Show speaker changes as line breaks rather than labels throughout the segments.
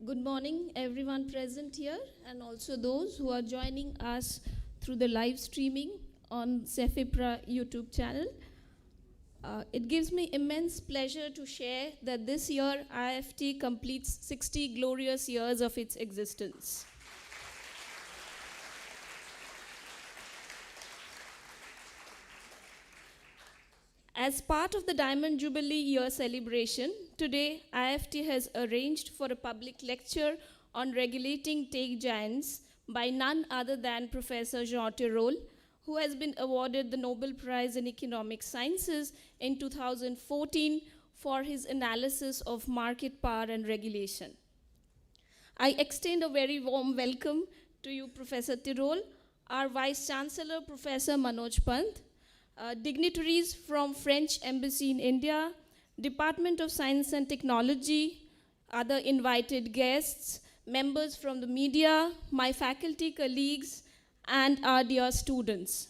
Good morning, everyone present here, and also those who are joining us through the live streaming on Cefipra YouTube channel. It gives me immense pleasure to share that this year IIFT completes 60 glorious years of its existence. As part of the Diamond Jubilee Year celebration, today IIFT has arranged for a public lecture on regulating tech giants by none other than Professor Jean Tirole, who has been awarded the Nobel Prize in Economic Sciences in 2014 for his analysis of market power and regulation. I extend a very warm welcome to you, Professor Tirole, our Vice Chancellor, Professor Manoj Pant, dignitaries from French Embassy in India, Department of Science and Technology, other invited guests, members from the media, my faculty colleagues, and our dear students.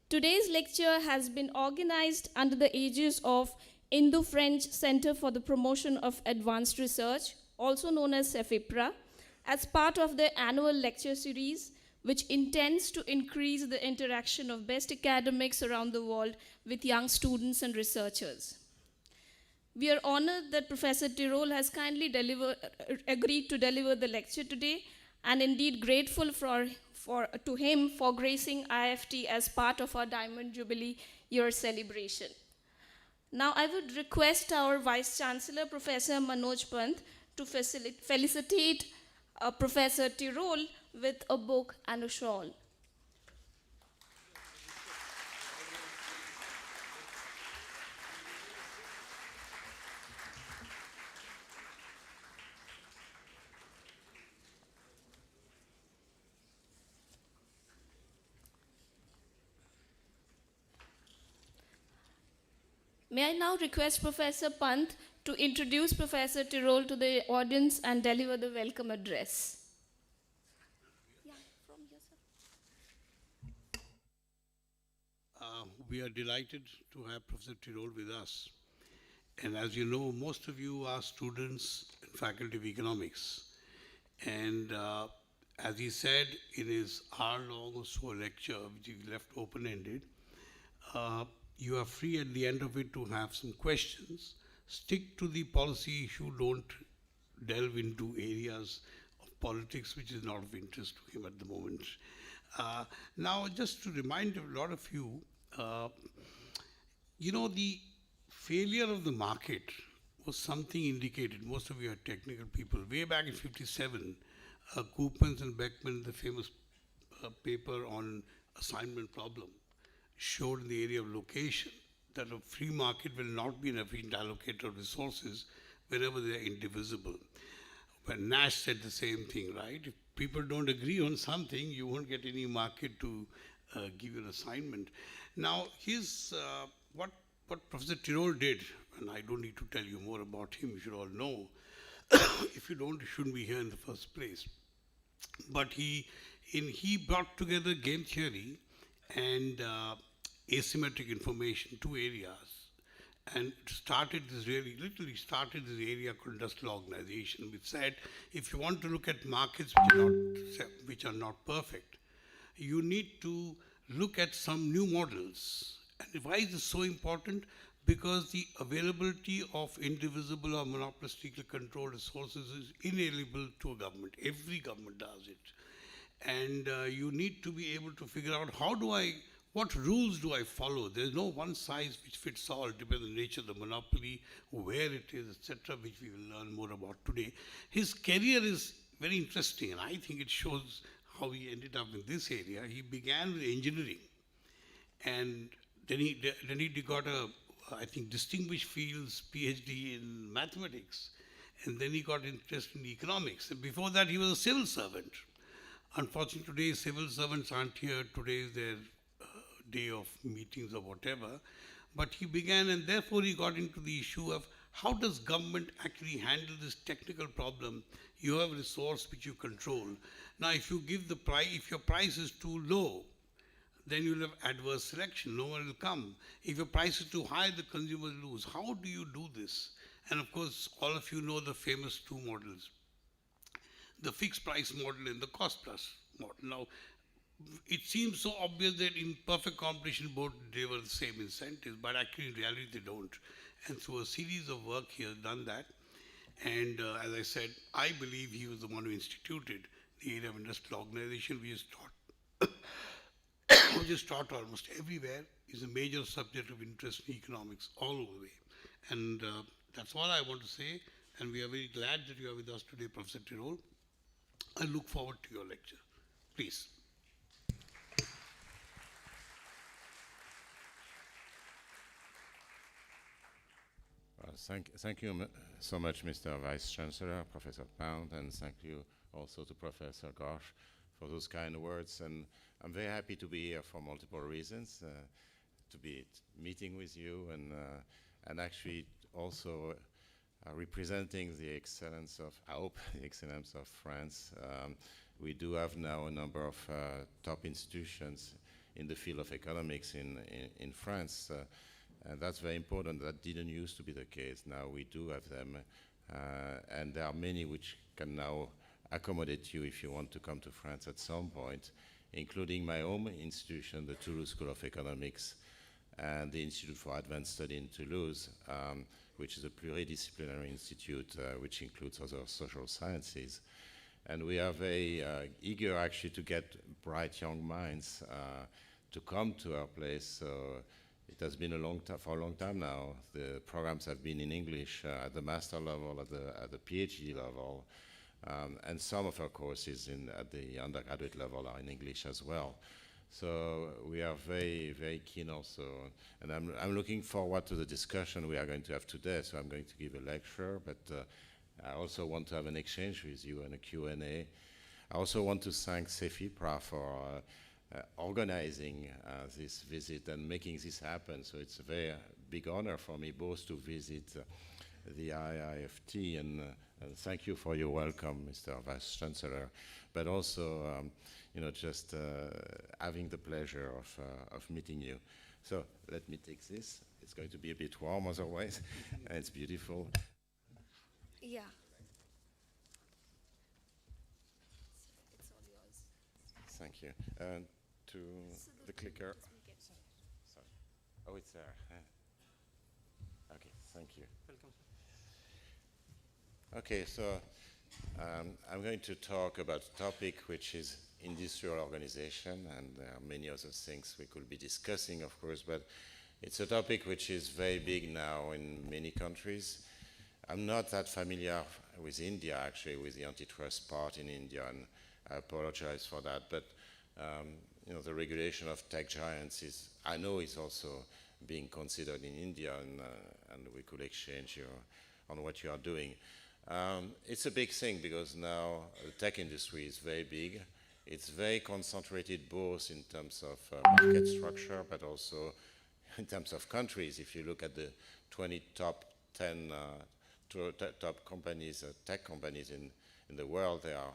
Today's lecture has been organized under the aegis of Indo-French Center for the Promotion of Advanced Research, also known as Cefipra, as part of their annual lecture series, which intends to increase the interaction of best academics around the world with young students and researchers. We are honored that Professor Tirole has kindly agreed to deliver the lecture today, and indeed grateful to him for gracing IIFT as part of our Diamond Jubilee Year celebration. Now I would request our Vice Chancellor, Professor Manoj Pant, to felicitate Professor Tirole with a book and a shawl. May I now request Professor Pant to introduce Professor Tirole to the audience and deliver the welcome address. Yeah, from here, sir.
We are delighted to have Professor Tirole with us. And as you know, most of you are students and faculty of economics. And as he said in his hour-long or so lecture, which he left open-ended, you are free at the end of it to have some questions. Stick to the policy issue, don't delve into areas of politics which is not of interest to him at the moment. Now, just to remind a lot of you, the failure of the market was something indicated. Most of you are technical people. Way back in 57, Coopmans and Beckman, the famous paper on assignment problem, showed in the area of location that a free market will not be an efficient allocator of resources wherever they are indivisible. When Nash said the same thing, right? If people don't agree on something, you won't get any market to give you an assignment. Now, here's what Professor Tirole did, and I don't need to tell you more about him, you should all know. If you don't, you shouldn't be here in the first place. But he brought together game theory and asymmetric information, two areas, and literally started this area called industrial organization, which said, if you want to look at markets which are not perfect, you need to look at some new models. And why is this so important? Because the availability of indivisible or monopolistically controlled resources is inalienable to a government. Every government does it. And you need to be able to figure out what rules do I follow? There's no one size which fits all, depending on the nature of the monopoly, where it is, etc., which we will learn more about today. His career is very interesting, and I think it shows how he ended up in this area. He began with engineering, and then he got I think, distinguished fields PhD in mathematics, and then he got interested in economics. And before that, he was a civil servant. Unfortunately, today civil servants aren't here. Today is their day of meetings or whatever. But he began, and therefore he got into the issue of how does government actually handle this technical problem? You have a resource which you control. Now, if you give the price, if your price is too low, then you'll have adverse selection. No one will come. If your price is too high, the consumers lose. How do you do this? And of course, all of you know the famous two models, the fixed price model and the cost plus model. Now, it seems so obvious that in perfect competition both deliver the same incentives, but actually in reality they don't. And through a series of work he has done that. And as I said, I believe he was the one who instituted the area of industrial organization, which is taught almost everywhere, is a major subject of interest in economics all over the way. And that's all I want to say. And we are very glad that you are with us today, Professor Tirole. I look forward to your lecture. Please.
Thank you so much, Mr. Vice Chancellor, Professor Pound, and thank you also to Professor Gosh for those kind words. And I'm very happy to be here for multiple reasons, to be meeting with you and actually also representing the excellence of, I hope, the excellence of France. We do have now a number of top institutions in the field of economics in France. And that's very important. That didn't used to be the case. Now we do have them. And there are many which can now accommodate you if you want to come to France at some point, including my own institution, the Toulouse School of Economics, and the Institute for Advanced Study in Toulouse, which is a pluridisciplinary institute which includes other social sciences. And we are very eager actually to get bright young minds to come to our place. So it has been for a long time now. The programs have been in English at the master level, at the PhD level, and some of our courses at the undergraduate level are in English as well. So we are very, very keen also, and I'm looking forward to the discussion we are going to have today. So I'm going to give a lecture, but I also want to have an exchange with you and a Q&A. I also want to thank Cefipra for organizing this visit and making this happen. So it's a very big honor for me both to visit the IIFT and thank you for your welcome, Mr. Vice Chancellor, but also just having the pleasure of meeting you. So let me take this. It's going to be a bit warm otherwise. It's beautiful.
Yeah.
Thank you. To the clicker. Sorry. Oh, it's there. Okay, thank you.
Welcome.
Okay, so I'm going to talk about a topic which is industrial organization, and there are many other things we could be discussing, of course, but it's a topic which is very big now in many countries. I'm not that familiar with India, actually, with the antitrust part in India, and I apologize for that, but the regulation of tech giants I know is also being considered in India, and we could exchange on what you are doing. It's a big thing because now the tech industry is very big. It's very concentrated both in terms of market structure, but also in terms of countries. If you look at the 20 top 10 top companies, tech companies in the world, they are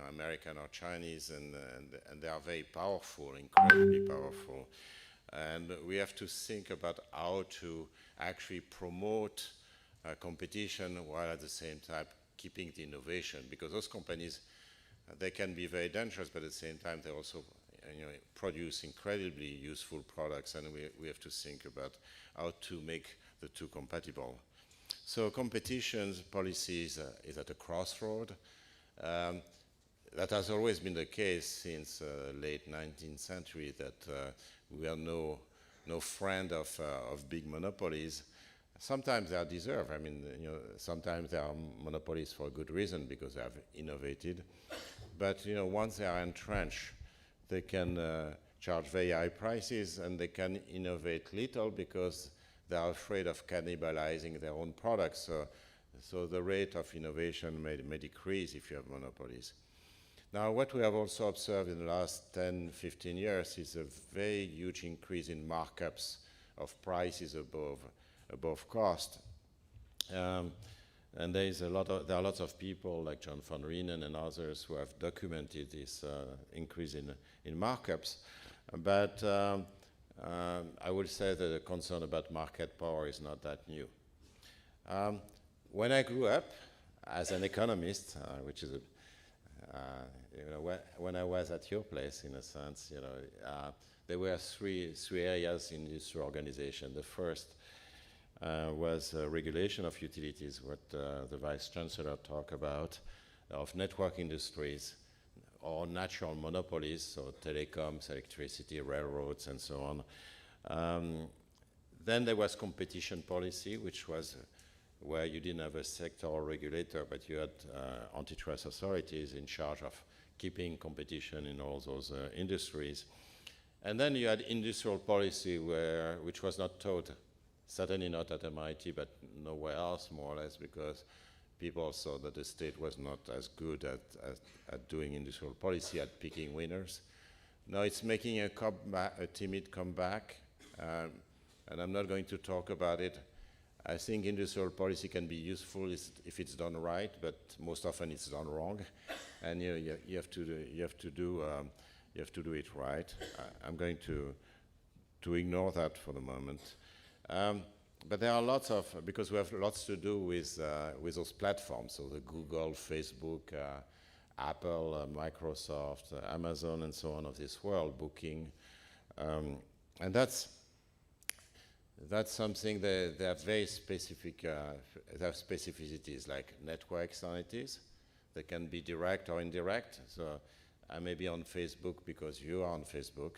American or Chinese, and they are very powerful, incredibly powerful. And we have to think about how to actually promote competition while at the same time keeping the innovation, because those companies, they can be very dangerous, but at the same time they also produce incredibly useful products, and we have to think about how to make the two compatible. So competition policies is at a crossroad. That has always been the case since late 19th century, that we are no friend of big monopolies. Sometimes they are deserved. I mean, sometimes they are monopolies for a good reason because they have innovated. But once they are entrenched, they can charge very high prices, and they can innovate little because they are afraid of cannibalizing their own products. So the rate of innovation may decrease if you have monopolies. Now, what we have also observed in the last 10, 15 years is a very huge increase in markups of prices above cost. And there are lots of people like John von Reenen and others who have documented this increase in markups. But I would say that the concern about market power is not that new. When I grew up as an economist, which is when I was at your place, in a sense, there were three areas in this organization. The first was regulation of utilities, what the Vice Chancellor talked about, of network industries or natural monopolies, so telecoms, electricity, railroads, and so on. Then there was competition policy, which was where you didn't have a sectoral regulator, but you had antitrust authorities in charge of keeping competition in all those industries. And then you had industrial policy, which was not taught, certainly not at MIT, but nowhere else, more or less, because people saw that the state was not as good at doing industrial policy, at picking winners. Now it's making a timid comeback, and I'm not going to talk about it. I think industrial policy can be useful if it's done right, but most often it's done wrong, and you have to do it right. I'm going to ignore that for the moment. But there are lots of, because we have lots to do with those platforms, so the Google, Facebook, Apple, Microsoft, Amazon, and so on of this world, Booking, and that's something that they have very specific, they have specificities like network externalities. They can be direct or indirect. So I may be on Facebook because you are on Facebook.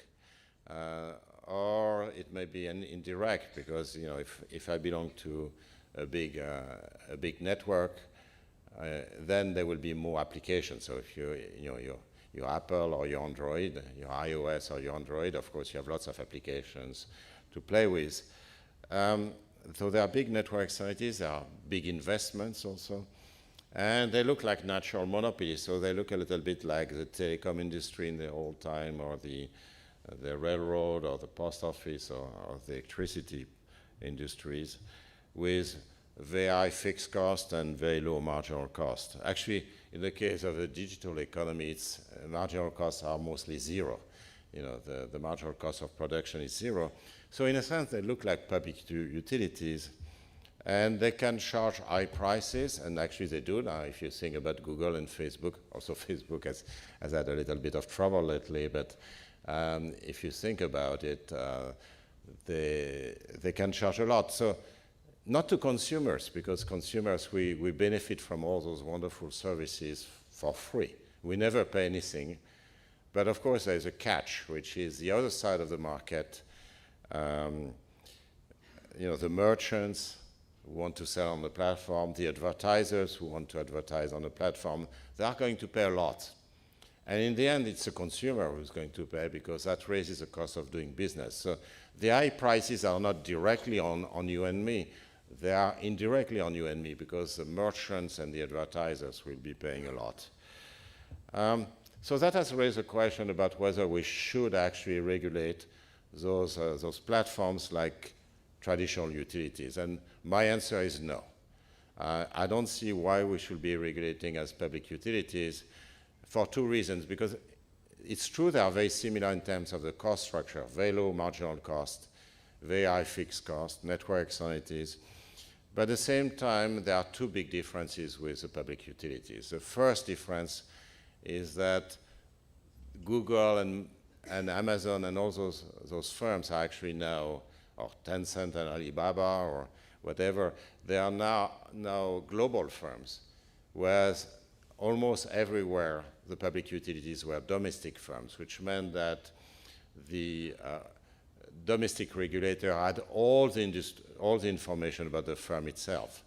Or it may be an indirect because, if I belong to a big network, then there will be more applications. So if you're Apple or you're Android, your iOS or your Android, of course you have lots of applications to play with. So there are big network externalities, there are big investments also, and they look like natural monopolies. So they look a little bit like the telecom industry in the old time, or the railroad, or the post office, or the electricity industries, with very high fixed cost and very low marginal cost. Actually, in the case of the digital economy, marginal costs are mostly zero. The marginal cost of production is zero. So in a sense, they look like public utilities, and they can charge high prices, and actually they do now. If you think about Google and Facebook, also Facebook has had a little bit of trouble lately, but if you think about it, they can charge a lot. So not to consumers, because consumers, we benefit from all those wonderful services for free. We never pay anything. But of course, there's a catch, which is the other side of the market. The merchants who want to sell on the platform, the advertisers who want to advertise on the platform, they are going to pay a lot. And in the end, it's the consumer who's going to pay, because that raises the cost of doing business. So the high prices are not directly on you and me. They are indirectly on you and me, because the merchants and the advertisers will be paying a lot. So that has raised a question about whether we should actually regulate those platforms like traditional utilities. And my answer is no. I don't see why we should be regulating as public utilities, for two reasons. Because it's true they are very similar in terms of the cost structure, very low marginal cost, very high fixed cost, network externalities. But at the same time, there are two big differences with the public utilities. The first difference is that Google and Amazon and all those firms are actually now, or Tencent and Alibaba or whatever, they are now global firms, whereas almost everywhere the public utilities were domestic firms, which meant that the domestic regulator had all the information about the firm itself.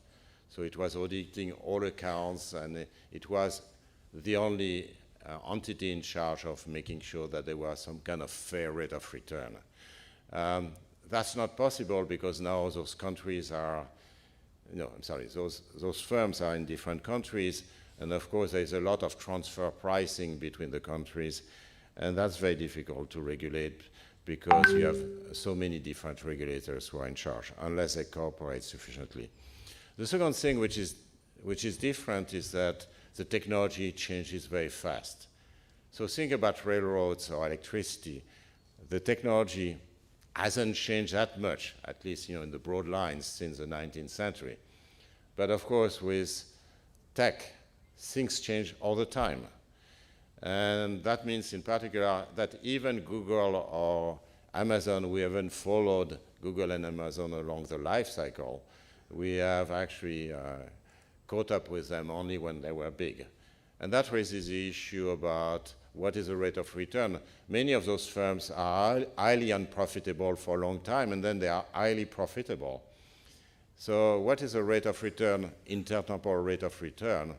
So it was auditing all accounts, and it was the only entity in charge of making sure that there was some kind of fair rate of return. That's not possible because now those countries are, those firms are in different countries, and of course there's a lot of transfer pricing between the countries, and that's very difficult to regulate because you have so many different regulators who are in charge, unless they cooperate sufficiently. The second thing which is different is that the technology changes very fast. So think about railroads or electricity. The technology hasn't changed that much, at least in the broad lines, since the 19th century. But of course, with tech, things change all the time. And that means in particular that even Google or Amazon, we haven't followed Google and Amazon along the life cycle. We have actually caught up with them only when they were big. And that raises the issue about what is the rate of return. Many of those firms are highly unprofitable for a long time, and then they are highly profitable. So what is the rate of return, intertemporal rate of return?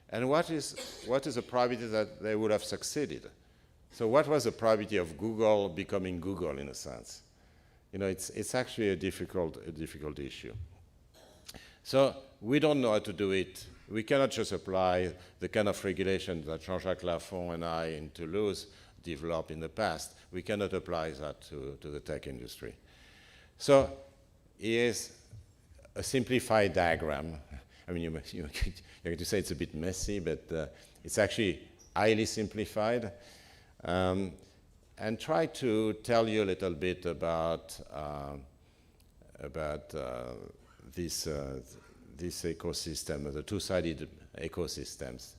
And what is the probability that they would have succeeded? So what was the probability of Google becoming Google in a sense? You know, it's actually a difficult issue. So we don't know how to do it. We cannot just apply the kind of regulation that Jean-Jacques Lafont and I in Toulouse developed in the past. We cannot apply that to the tech industry. So here's a simplified diagram. I mean, you're going to say it's a bit messy, but it's actually highly simplified. And try to tell you a little bit about this ecosystem, the two-sided ecosystems,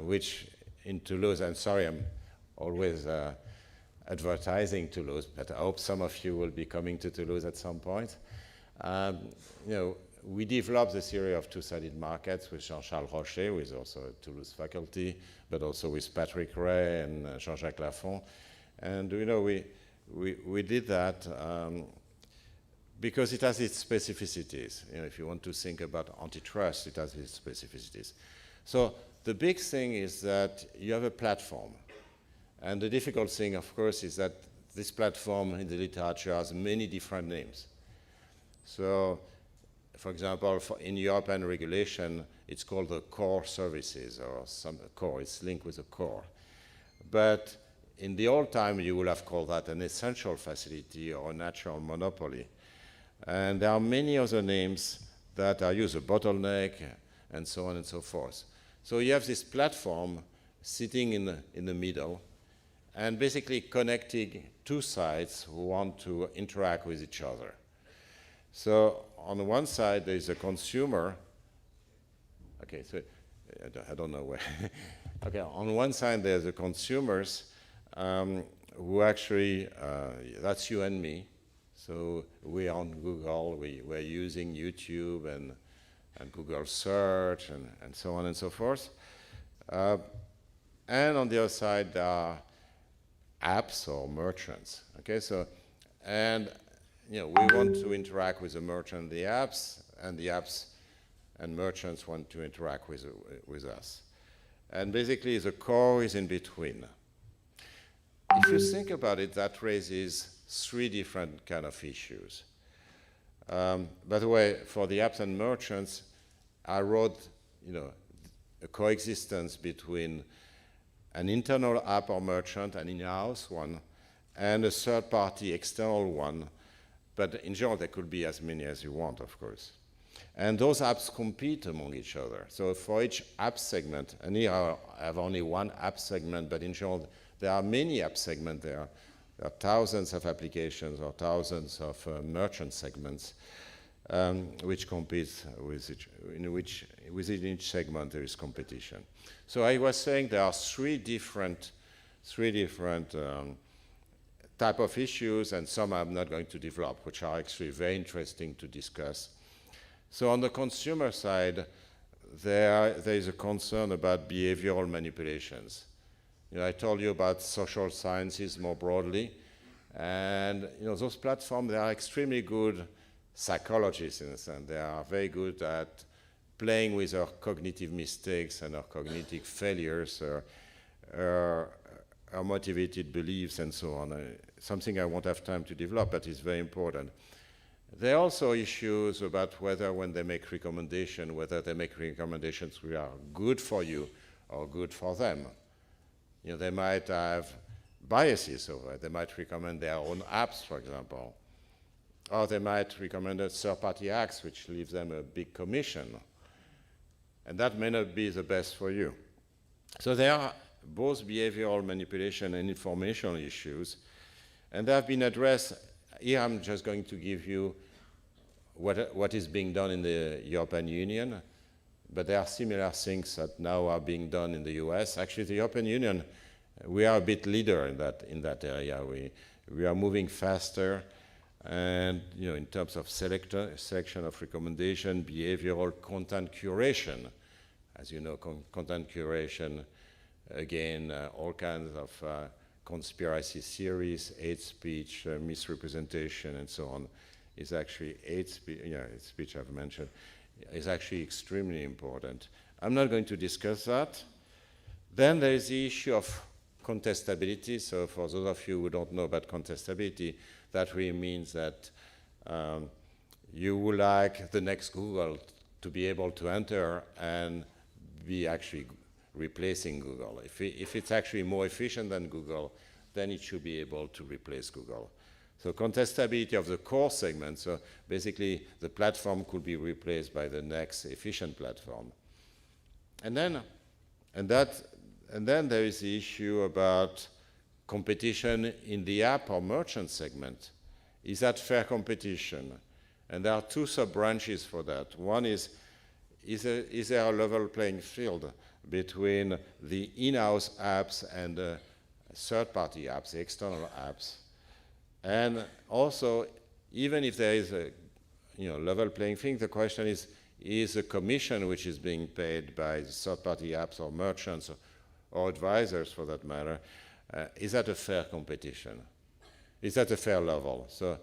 which in Toulouse, I'm sorry, I'm always advertising Toulouse, but I hope some of you will be coming to Toulouse at some point. You know, we developed the theory of two-sided markets with Jean-Charles Rocher, who is also a Toulouse faculty, but also with Patrick Ray and Jean-Jacques Lafont. And you know, we did that because it has its specificities. You know, if you want to think about antitrust, it has its specificities. So the big thing is that you have a platform. And the difficult thing, of course, is that this platform in the literature has many different names. So, for example, in European regulation, it's called the core services, or some core, it's linked with the core. But in the old time, you would have called that an essential facility or a natural monopoly. And there are many other names that are used, a bottleneck, and so on and so forth. So you have this platform sitting in the middle, and basically connecting two sides who want to interact with each other. So on the one side, there is a consumer. Okay, so I don't know where. Okay, on one side, there's the consumers who actually, that's you and me. So we're on Google, we're using YouTube and Google search and so on and so forth. And on the other side, there are apps or merchants. Okay, so, and you know, we want to interact with the merchant and the apps and merchants want to interact with us. And basically, the core is in between. If you think about it, that raises three different kind of issues. By the way, for the apps and merchants, I wrote, you know, a coexistence between an internal app or merchant, an in-house one, and a third-party external one. But in general, there could be as many as you want, of course. And those apps compete among each other. So for each app segment, and here I have only one app segment, but in general, there are many app segments there. There are thousands of applications or thousands of merchant segments which compete with each, within each segment there is competition. So I was saying there are three different type of issues, and some I'm not going to develop, which are actually very interesting to discuss. So on the consumer side, there is a concern about behavioral manipulations. You know, I told you about social sciences more broadly, and you know, those platforms, they are extremely good psychologists in a sense. They are very good at playing with our cognitive mistakes and our cognitive failures, our motivated beliefs and so on. Something I won't have time to develop, but it's very important. There are also issues about whether when they make recommendations, whether they make recommendations which are good for you or good for them. You know, they might have biases over it. They might recommend their own apps, for example. Or they might recommend a third-party apps, which leaves them a big commission. And that may not be the best for you. So there are both behavioral manipulation and informational issues. And they have been addressed. Here I'm just going to give you what is being done in the European Union, but there are similar things that now are being done in the US. Actually, the European Union, we are a bit leader in that area. We are moving faster, and in terms of selection of recommendation, behavioral content curation. As you know, content curation, again, all kinds of conspiracy theories, hate speech, misrepresentation, and so on, is actually hate speech I've mentioned, is actually extremely important. I'm not going to discuss that. Then there is the issue of contestability. So for those of you who don't know about contestability, that really means that you would like the next Google to be able to enter and be actually replacing Google. If it's actually more efficient than Google, then it should be able to replace Google. So contestability of the core segment, so basically the platform could be replaced by the next efficient platform. And then there is the issue about competition in the app or merchant segment. Is that fair competition? And there are two sub-branches for that. One is there a level playing field between the in-house apps and third-party apps, the external apps? And also, even if there is a level playing field, the question is a commission which is being paid by third-party apps or merchants or advisors, for that matter, is that a fair competition? Is that a fair level? So,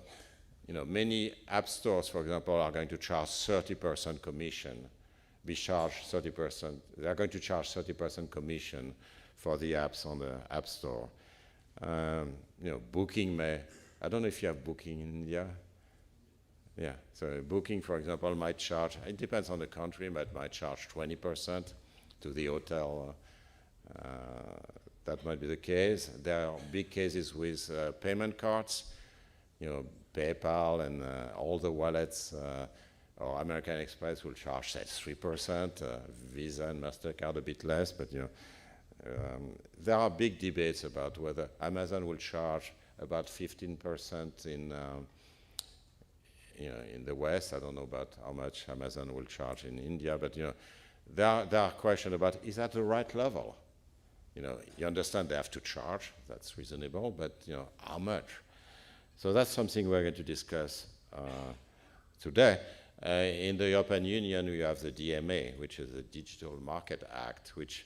many app stores, for example, are going to charge 30% commission. They are going to charge 30% commission for the apps on the App Store. Booking I don't know if you have Booking in India. Yeah, so Booking, for example, might charge, it depends on the country, but might charge 20% to the hotel. That might be the case. There are big cases with payment cards, PayPal and all the wallets, or American Express will charge, say, 3%, Visa and MasterCard a bit less, but there are big debates about whether Amazon will charge about 15% in the West. I don't know about how much Amazon will charge in India, but there are questions about, is that the right level? You understand they have to charge, that's reasonable, but how much? So that's something we're going to discuss today. In the European Union, we have the DMA, which is the Digital Market Act, which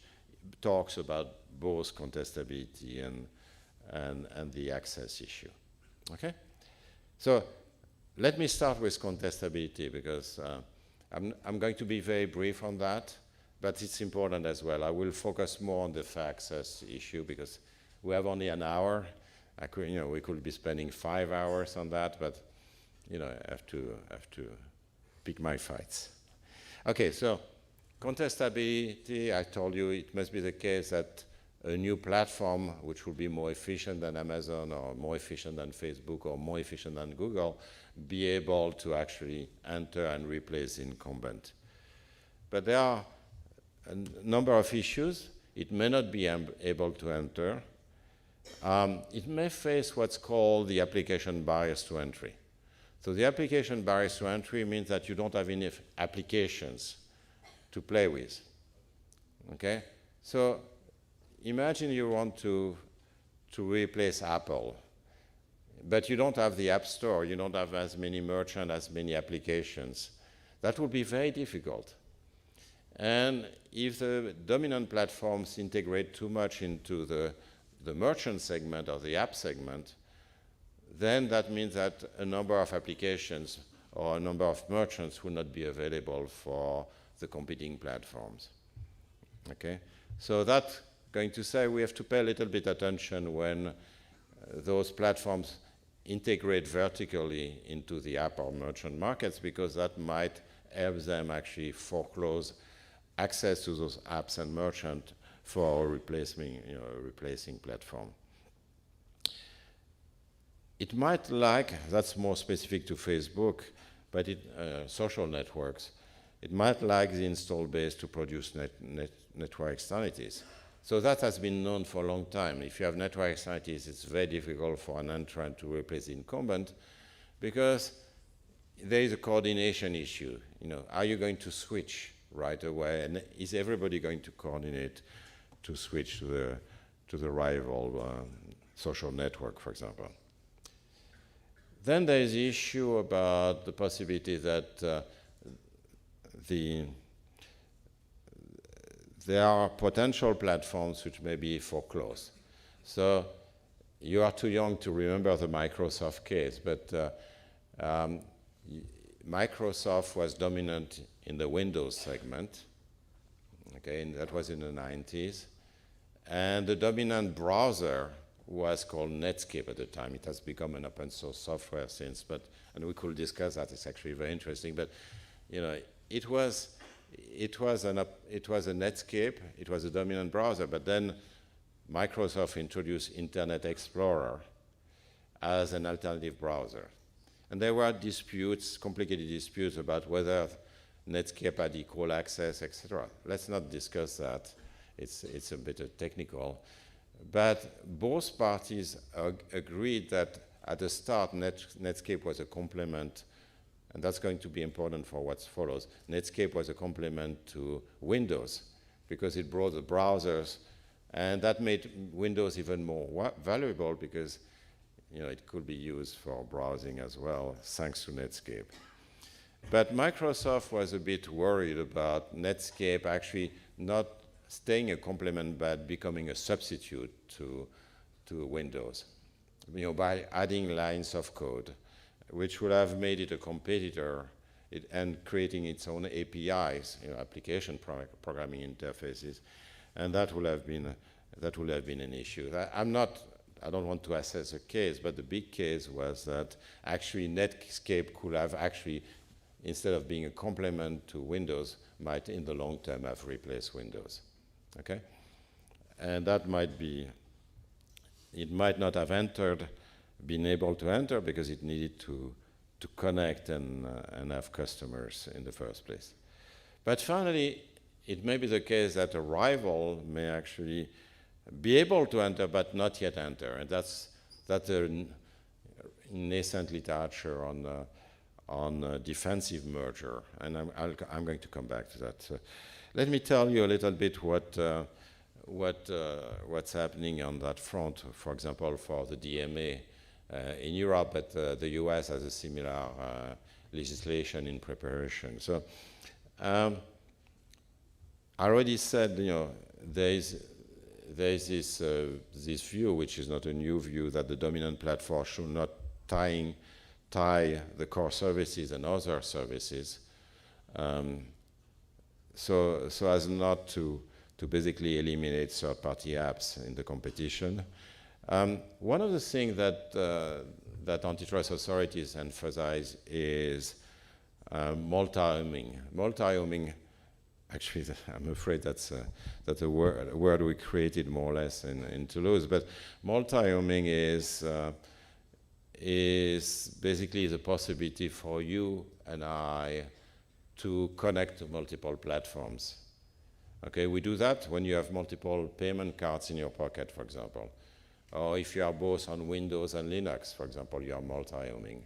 talks about both contestability and the access issue. Okay? So let me start with contestability, because I'm going to be very brief on that, but it's important as well. I will focus more on the access issue because we have only an hour. We could be spending 5 hours on that, but I have to pick my fights. Okay, so contestability, I told you it must be the case that a new platform which will be more efficient than Amazon or more efficient than Facebook or more efficient than Google be able to actually enter and replace the incumbent. But there are a number of issues. It may not be able to enter. It may face what's called the application barriers to entry. So the application barriers to entry means that you don't have enough applications to play with. Okay? So imagine you want to replace Apple, but you don't have the App Store, you don't have as many merchants, as many applications. That would be very difficult. And if the dominant platforms integrate too much into the merchant segment or the app segment, then that means that a number of applications or a number of merchants will not be available for the competing platforms. Okay? So that's going to say we have to pay a little bit attention when those platforms integrate vertically into the app or merchant markets, because that might help them actually foreclose access to those apps and merchants for replacing platform. It might that's more specific to Facebook, but social networks, it might like the install base to produce network externalities. So that has been known for a long time. If you have network externalities, it's very difficult for an entrant to replace the incumbent, because there is a coordination issue. Are you going to switch right away, and is everybody going to coordinate to switch to the rival social network, for example? Then there is the issue about the possibility that there are potential platforms which may be foreclosed. So you are too young to remember the Microsoft case, but Microsoft was dominant in the Windows segment, okay, and that was in the 90s. And the dominant browser was called Netscape at the time. It has become an open source software since, and we could discuss that. It's actually very interesting. But it was a Netscape. It was a dominant browser. But then Microsoft introduced Internet Explorer as an alternative browser, and there were disputes, complicated disputes about whether Netscape had equal access, etc. Let's not discuss that. It's a bit technical. But both parties agreed that at the start, Netscape was a complement, and that's going to be important for what follows. Netscape was a complement to Windows because it brought the browsers, and that made Windows even more valuable because it could be used for browsing as well, thanks to Netscape. But Microsoft was a bit worried about Netscape actually not staying a complement but becoming a substitute to Windows, by adding lines of code, which would have made it a competitor and creating its own APIs, application programming interfaces, and that would have been an issue. I don't want to assess a case, but the big case was that actually Netscape could have actually, instead of being a complement to Windows, might in the long term have replaced Windows. Okay? And that it might not have been able to enter because it needed to connect and have customers in the first place. But finally, it may be the case that a rival may actually be able to enter but not yet enter, and that's a nascent literature on defensive merger, and I'm going to come back to that. So let me tell you a little bit what's happening on that front. For example, for the DMA in Europe, but the US has a similar legislation in preparation. So I already said, there is this view, which is not a new view, that the dominant platform should not tie the core services and other services, so as not to basically eliminate third-party apps in the competition. One of the things that antitrust authorities emphasize is multi-homing. Multi-homing, actually, I'm afraid that's a word we created more or less in Toulouse, but multi-homing is basically the possibility for you and I to connect to multiple platforms. Okay, we do that when you have multiple payment cards in your pocket, for example. Or if you are both on Windows and Linux, for example, you are multi-homing.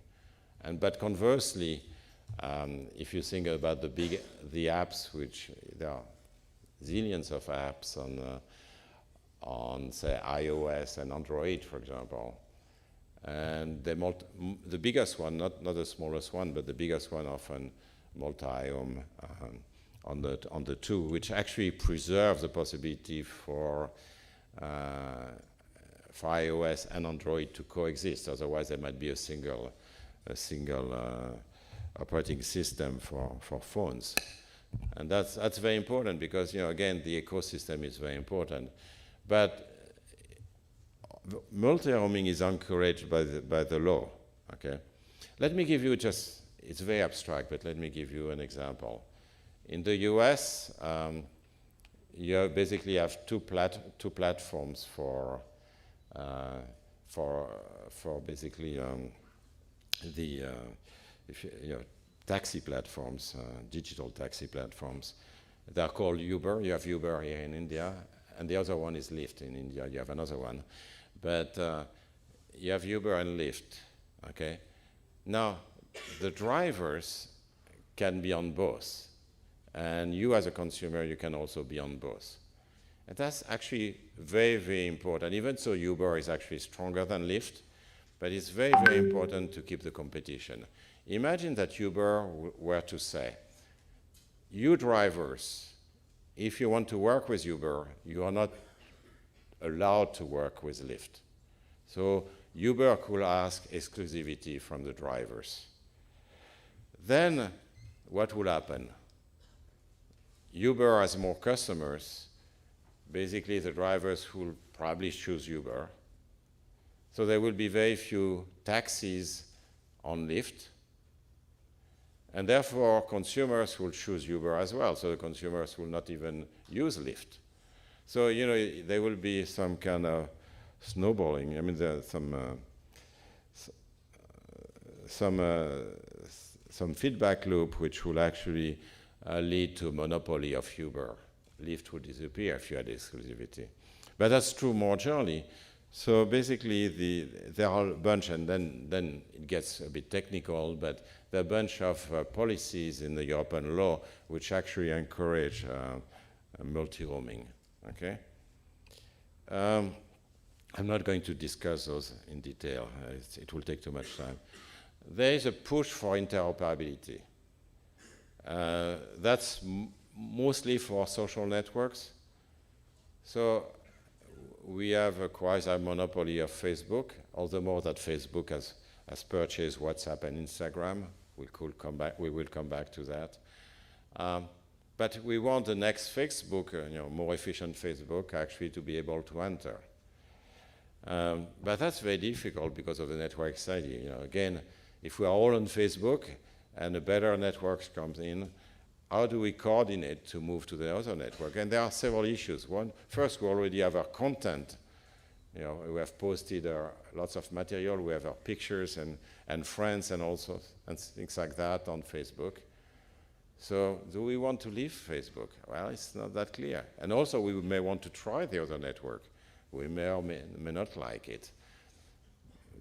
But conversely, if you think about the apps, which there are zillions of apps on say iOS and Android, for example, and the biggest one, not the smallest one, but the biggest one often multi-home on the two, which actually preserve the possibility for iOS and Android to coexist. Otherwise, there might be a single operating system for phones, and that's very important because again the ecosystem is very important. But multi-homing is encouraged by the law. Okay, let me give you it's very abstract, but let me give you an example. In the US, you basically have two platforms for basically taxi platforms, digital taxi platforms. They're called Uber. You have Uber here in India, and the other one is Lyft in India. You have another one, but you have Uber and Lyft. Okay, now the drivers can be on both. And you as a consumer, you can also be on both. And that's actually very, very important. Even so, Uber is actually stronger than Lyft, but it's very, very important to keep the competition. Imagine that Uber were to say, you drivers, if you want to work with Uber, you are not allowed to work with Lyft. So Uber could ask exclusivity from the drivers. Then what will happen? Uber has more customers. Basically, the drivers will probably choose Uber. So there will be very few taxis on Lyft. And therefore, consumers will choose Uber as well. So the consumers will not even use Lyft. So, you know, there will be some kind of snowballing. I mean, there's some feedback loop which will actually lead to monopoly of Uber. Lyft would disappear if you had exclusivity. But that's true more generally. So basically, there are a bunch, and then it gets a bit technical, but there are a bunch of policies in the European law which actually encourage multi-roaming. Okay? I'm not going to discuss those in detail. It will take too much time. There is a push for interoperability. That's mostly for social networks. So we have a quasi-monopoly of Facebook, all the more that Facebook has purchased WhatsApp and Instagram. We will come back to that. But we want the next Facebook, more efficient Facebook, actually to be able to enter. But that's very difficult because of the network side. Again, if we are all on Facebook and a better network comes in, how do we coordinate to move to the other network? And there are several issues. First, we already have our content. We have posted lots of material. We have our pictures and friends and also and things like that on Facebook. So do we want to leave Facebook? Well, it's not that clear. And also, we may want to try the other network. We may or may not like it.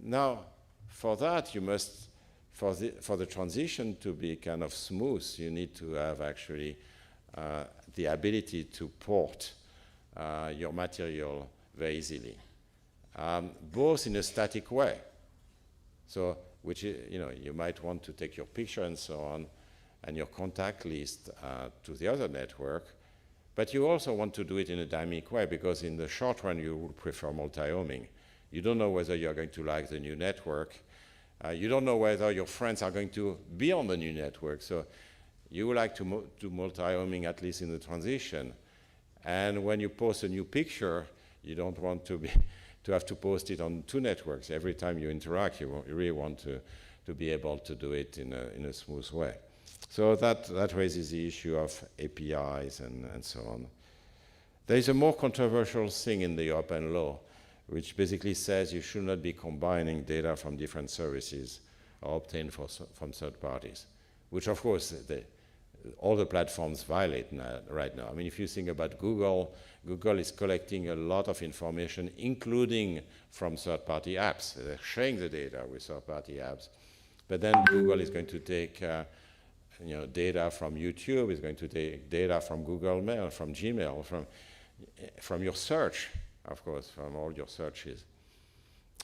Now, for that, you must, for the transition to be kind of smooth, you need to have actually the ability to port your material very easily, both in a static way. So, which you might want to take your picture and so on, and your contact list to the other network, but you also want to do it in a dynamic way, because in the short run you would prefer multi-homing. You don't know whether you're going to like the new network. You don't know whether your friends are going to be on the new network. So you would like to do multi-homing at least in the transition. And when you post a new picture, you don't want to have to post it on two networks. Every time you interact, you really want to be able to do it in a smooth way. So that raises the issue of APIs and so on. There is a more controversial thing in the European law, which basically says you should not be combining data from different services or obtained from third parties, which of course all the platforms violate right now. I mean, if you think about Google, Google is collecting a lot of information, including from third-party apps. They're sharing the data with third-party apps. But then Google is going to take data from YouTube, is going to take data from Google Mail, from Gmail, from your search, of course, from all your searches.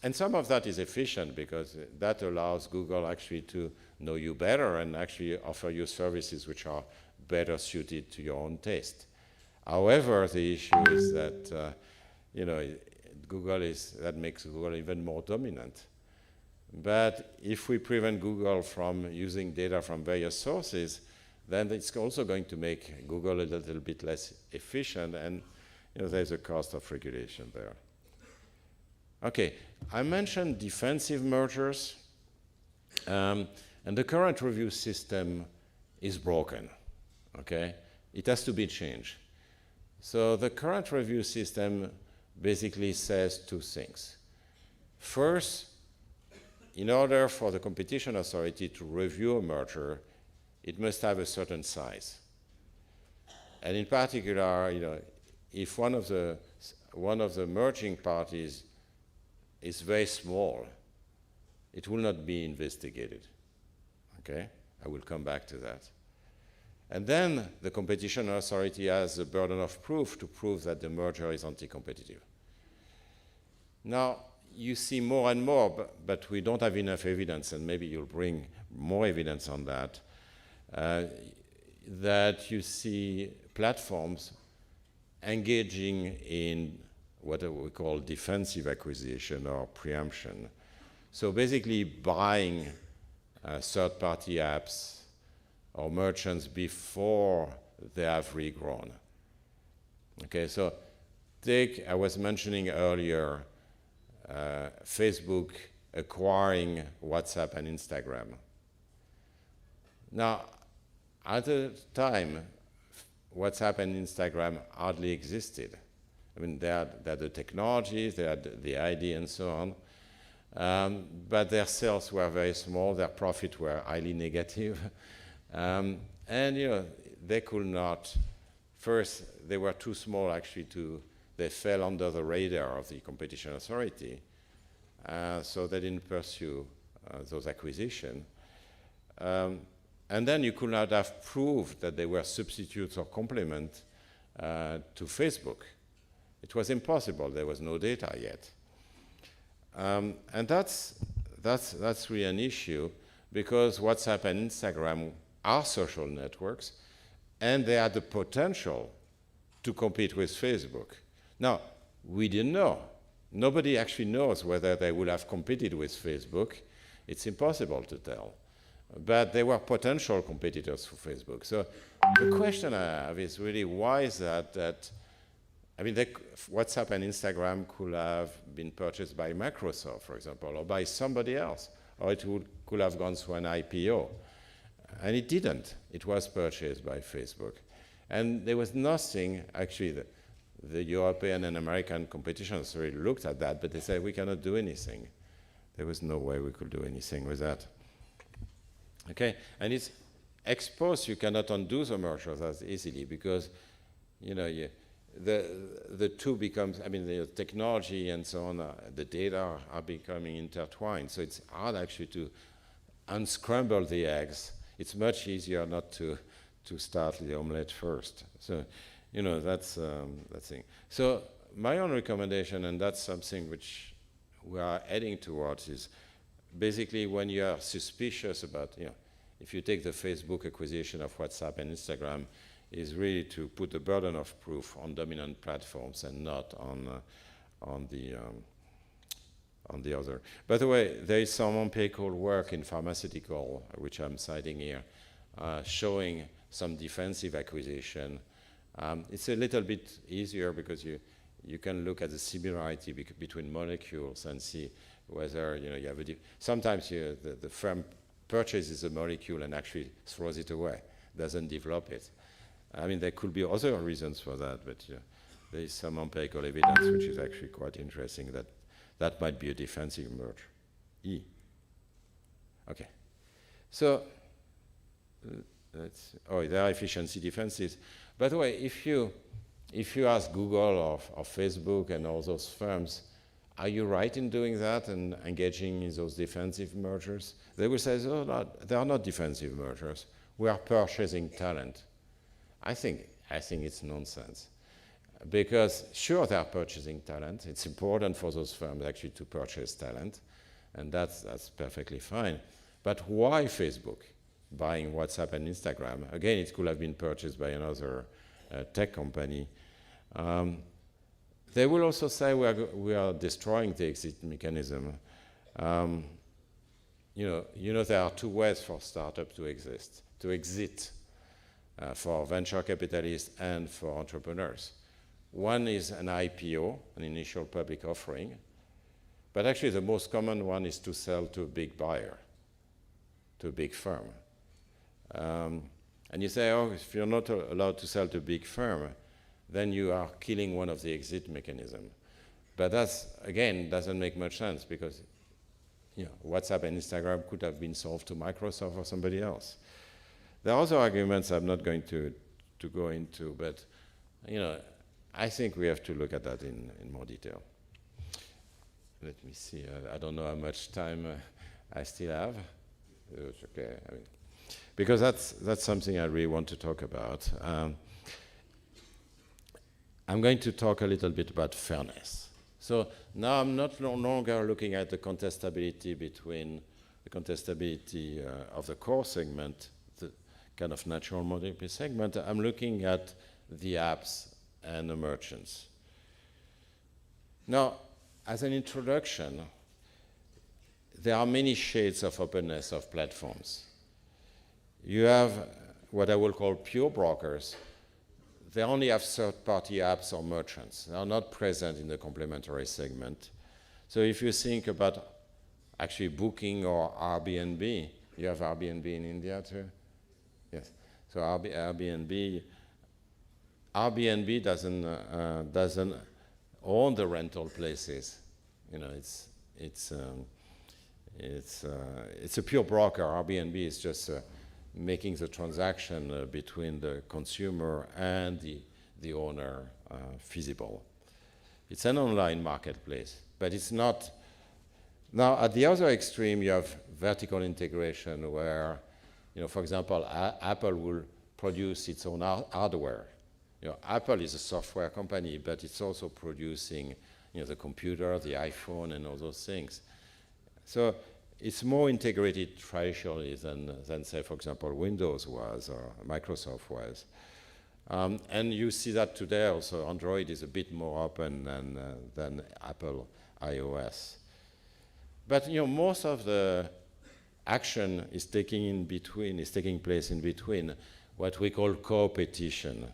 And some of that is efficient because that allows Google actually to know you better and actually offer you services which are better suited to your own taste. However, the issue is that that makes Google even more dominant. But if we prevent Google from using data from various sources, then it's also going to make Google a little bit less efficient, and there's a cost of regulation there. Okay, I mentioned defensive mergers, and the current review system is broken, okay? It has to be changed. So the current review system basically says two things. First, in order for the competition authority to review a merger, it must have a certain size. And in particular, if one of the merging parties is very small, it will not be investigated. Okay, I will come back to that. And then the competition authority has the burden of proof to prove that the merger is anti-competitive. Now, you see more and more, but we don't have enough evidence, and maybe you'll bring more evidence on that, that you see platforms engaging in what we call defensive acquisition or preemption. So basically buying third-party apps or merchants before they have regrown. Okay, so I was mentioning earlier Facebook acquiring WhatsApp and Instagram. Now, at the time, WhatsApp and Instagram hardly existed. I mean, they had the technology, they had the ID and so on, but their sales were very small, their profits were highly negative, and they could not, first, they were too small actually they fell under the radar of the competition authority, so they didn't pursue those acquisitions. And then you could not have proved that they were substitutes or complement to Facebook. It was impossible. There was no data yet. And that's really an issue because WhatsApp and Instagram are social networks and they had the potential to compete with Facebook. Now, we didn't know. Nobody actually knows whether they would have competed with Facebook. It's impossible to tell. But they were potential competitors for Facebook. So the question I have is really why is that I mean, WhatsApp and Instagram could have been purchased by Microsoft, for example, or by somebody else, or it could have gone through an IPO. And it didn't. It was purchased by Facebook. And there was nothing, actually, the European and American competition authority looked at that, but they said, we cannot do anything. There was no way we could do anything with that. Okay, and it's exposed, you cannot undo the mergers as easily because, the two becomes, I mean, the technology and so on, the data are becoming intertwined. So it's hard actually to unscramble the eggs. It's much easier not to start the omelette first. So, that's the thing. So my own recommendation, and that's something which we are heading towards, is basically when you are suspicious about, if you take the Facebook acquisition of WhatsApp and Instagram, is really to put the burden of proof on dominant platforms and not on the other. By the way, there is some empirical work in pharmaceutical, which I'm citing here, showing some defensive acquisition. It's a little bit easier because you can look at the similarity between molecules and see whether you have sometimes the firm purchases a molecule and actually throws it away, doesn't develop it. I mean, there could be other reasons for that, but there is some empirical evidence which is actually quite interesting that might be a defensive merge. E. Okay. So, there are efficiency defenses. By the way, if you ask Google or Facebook and all those firms, are you right in doing that and engaging in those defensive mergers? They will say, they are not defensive mergers. We are purchasing talent. I think it's nonsense. Because sure, they are purchasing talent. It's important for those firms actually to purchase talent, and that's perfectly fine. But why Facebook buying WhatsApp and Instagram? Again, it could have been purchased by another tech company. They will also say we are destroying the exit mechanism. There are two ways for startups to exit for venture capitalists and for entrepreneurs. One is an IPO, an initial public offering, but actually the most common one is to sell to a big buyer, to a big firm. And you say, if you're not allowed to sell to a big firm, then you are killing one of the exit mechanisms. But that, again, doesn't make much sense because WhatsApp and Instagram could have been sold to Microsoft or somebody else. There are other arguments I'm not going to go into, but I think we have to look at that in more detail. Let me see. I don't know how much time I still have. It's okay. because that's something I really want to talk about. I'm going to talk a little bit about fairness. So now I'm no longer looking at the contestability between the contestability of the core segment, the kind of natural monopoly segment. I'm looking at the apps and the merchants. Now, as an introduction, there are many shades of openness of platforms. You have what I will call pure brokers. They only have third-party apps or merchants. They are not present in the complementary segment. So if you think about actually Booking or Airbnb, you have Airbnb in India too? Yes. So Airbnb doesn't own the rental places. You know, it's a pure broker. Airbnb is just making the transaction between the consumer and the owner feasible. It's an online marketplace, but it's not. Now, at the other extreme, you have vertical integration where, you know, for example, Apple will produce its own hardware. You know, Apple is a software company, but it's also producing, you know, the computer, the iPhone, and all those things. So it's more integrated traditionally than say, for example, Windows was or Microsoft was. And you see that today also. Android is a bit more open than Apple iOS. But you know, most of the action is taking place in between, what we call co-opetition.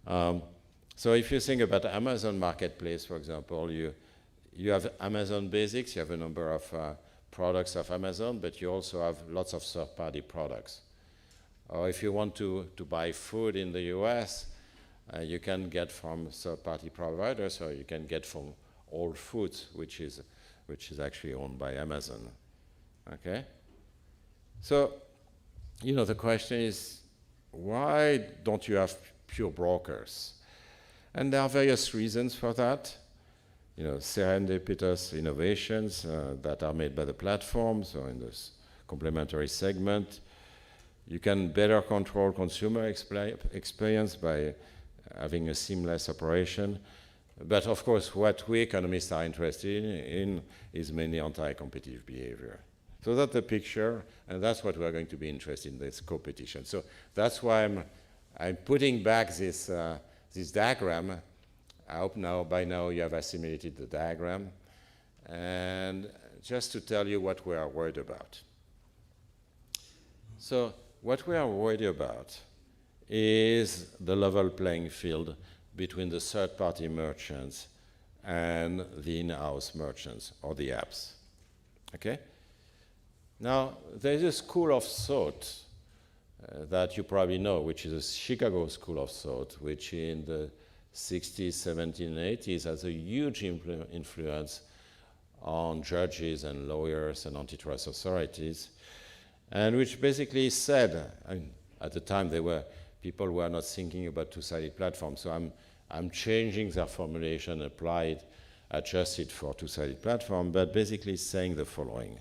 So if you think about Amazon Marketplace, for example, you have Amazon Basics, you have a number of products of Amazon, but you also have lots of third-party products. Or if you want to buy food in the US, you can get from third-party providers, or you can get from Whole Foods, which is actually owned by Amazon. Okay? So, you know, the question is, why don't you have pure brokers? And there are various reasons for that. You know, serendipitous innovations that are made by the platforms or in this complementary segment. You can better control consumer experience by having a seamless operation. But of course, what we economists are interested in is mainly anti-competitive behavior. So that's the picture, and that's what we're going to be interested in, this competition. So that's why I'm putting back this diagram. I hope by now you have assimilated the diagram. And just to tell you what we are worried about. So what we are worried about is the level playing field between the third-party merchants and the in-house merchants or the apps. Okay? Now, there's a school of thought that you probably know, which is a Chicago school of thought, which in the 60s, 70s, and 80s has a huge influence on judges and lawyers and antitrust authorities, and which basically said, at the time people were not thinking about two-sided platforms, so I'm changing their formulation, adjusted for two-sided platform, but basically saying the following.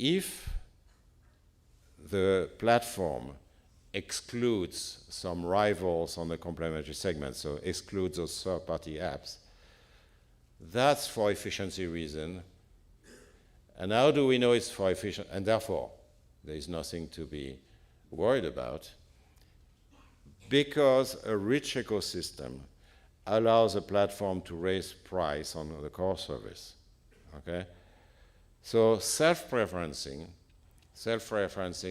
If the platform excludes some rivals on the complementary segment, so excludes those third-party apps, that's for efficiency reason. And how do we know it's for efficient? And therefore, there is nothing to be worried about, because a rich ecosystem allows a platform to raise price on the core service. Okay? So self-preferencing,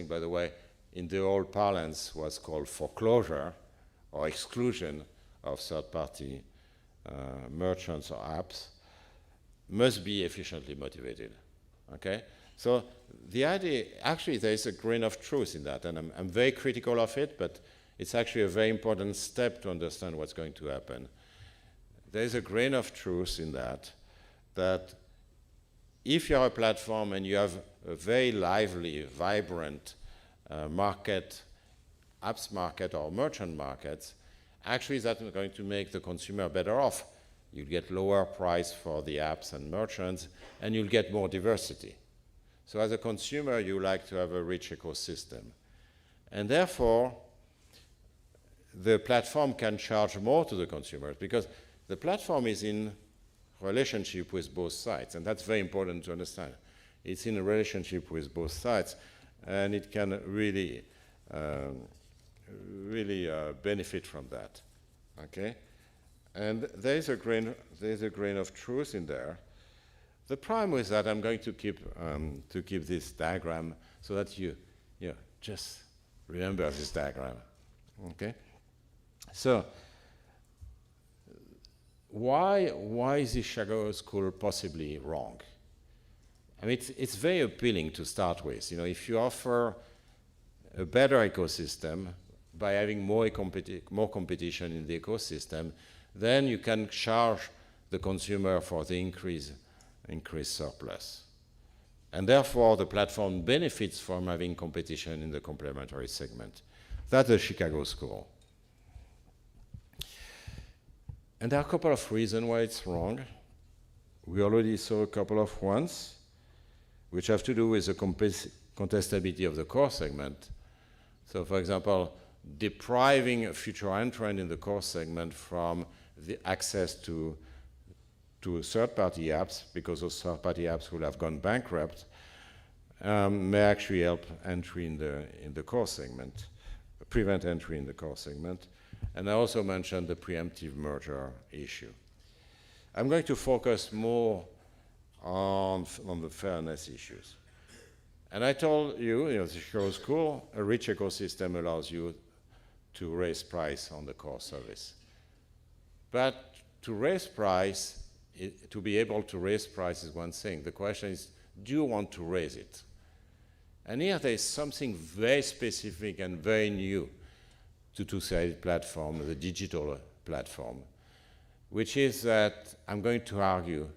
by the way, in the old parlance was called foreclosure or exclusion of third-party merchants or apps, must be efficiently motivated. Okay? So the idea, actually there is a grain of truth in that, and I'm very critical of it, but it's actually a very important step to understand what's going to happen. There is a grain of truth in that if you're a platform and you have a very lively, vibrant market, apps market or merchant markets, actually that's going to make the consumer better off. You'll get lower price for the apps and merchants, and you'll get more diversity. So as a consumer, you like to have a rich ecosystem. And therefore, the platform can charge more to the consumers because the platform is in relationship with both sides, and that's very important to understand. It's in a relationship with both sides, and it can really, benefit from that. Okay, and there's a grain of truth in there. The problem with that, I'm going to keep this diagram so that you just remember this diagram. Okay, so. Why is the Chicago School possibly wrong? I mean, it's very appealing to start with. You know, if you offer a better ecosystem by having more competition in the ecosystem, then you can charge the consumer for the increased surplus. And therefore, the platform benefits from having competition in the complementary segment. That's the Chicago School. And there are a couple of reasons why it's wrong. We already saw a couple of ones, which have to do with the contestability of the core segment. So, for example, depriving a future entrant in the core segment from the access to third-party apps, because those third-party apps will have gone bankrupt, may actually help entry in the core segment, prevent entry in the core segment. And I also mentioned the preemptive merger issue. I'm going to focus more on the fairness issues. And I told you, the Chicago School, a rich ecosystem allows you to raise price on the core service. But to raise price, to be able to raise price is one thing. The question is, do you want to raise it? And here there is something very specific and very new to two-sided platform, the digital platform, which is that I'm going to argue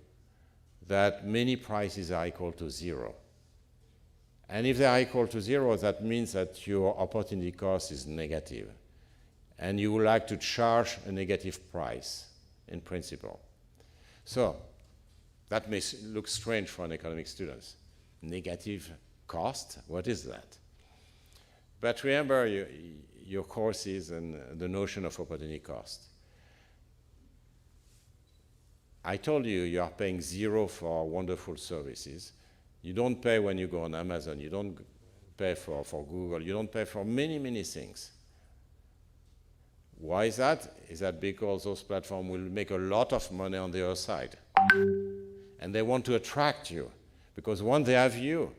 that many prices are equal to zero. And if they are equal to zero, that means that your opportunity cost is negative. And you would like to charge a negative price, in principle. So that may look strange for an economic student. Negative cost, what is that? But remember your courses and the notion of opportunity cost. I told you you are paying zero for wonderful services. You don't pay when you go on Amazon. You don't pay for Google. You don't pay for many, many things. Why is that? Is that because those platforms will make a lot of money on the other side. And they want to attract you. Because once they have you,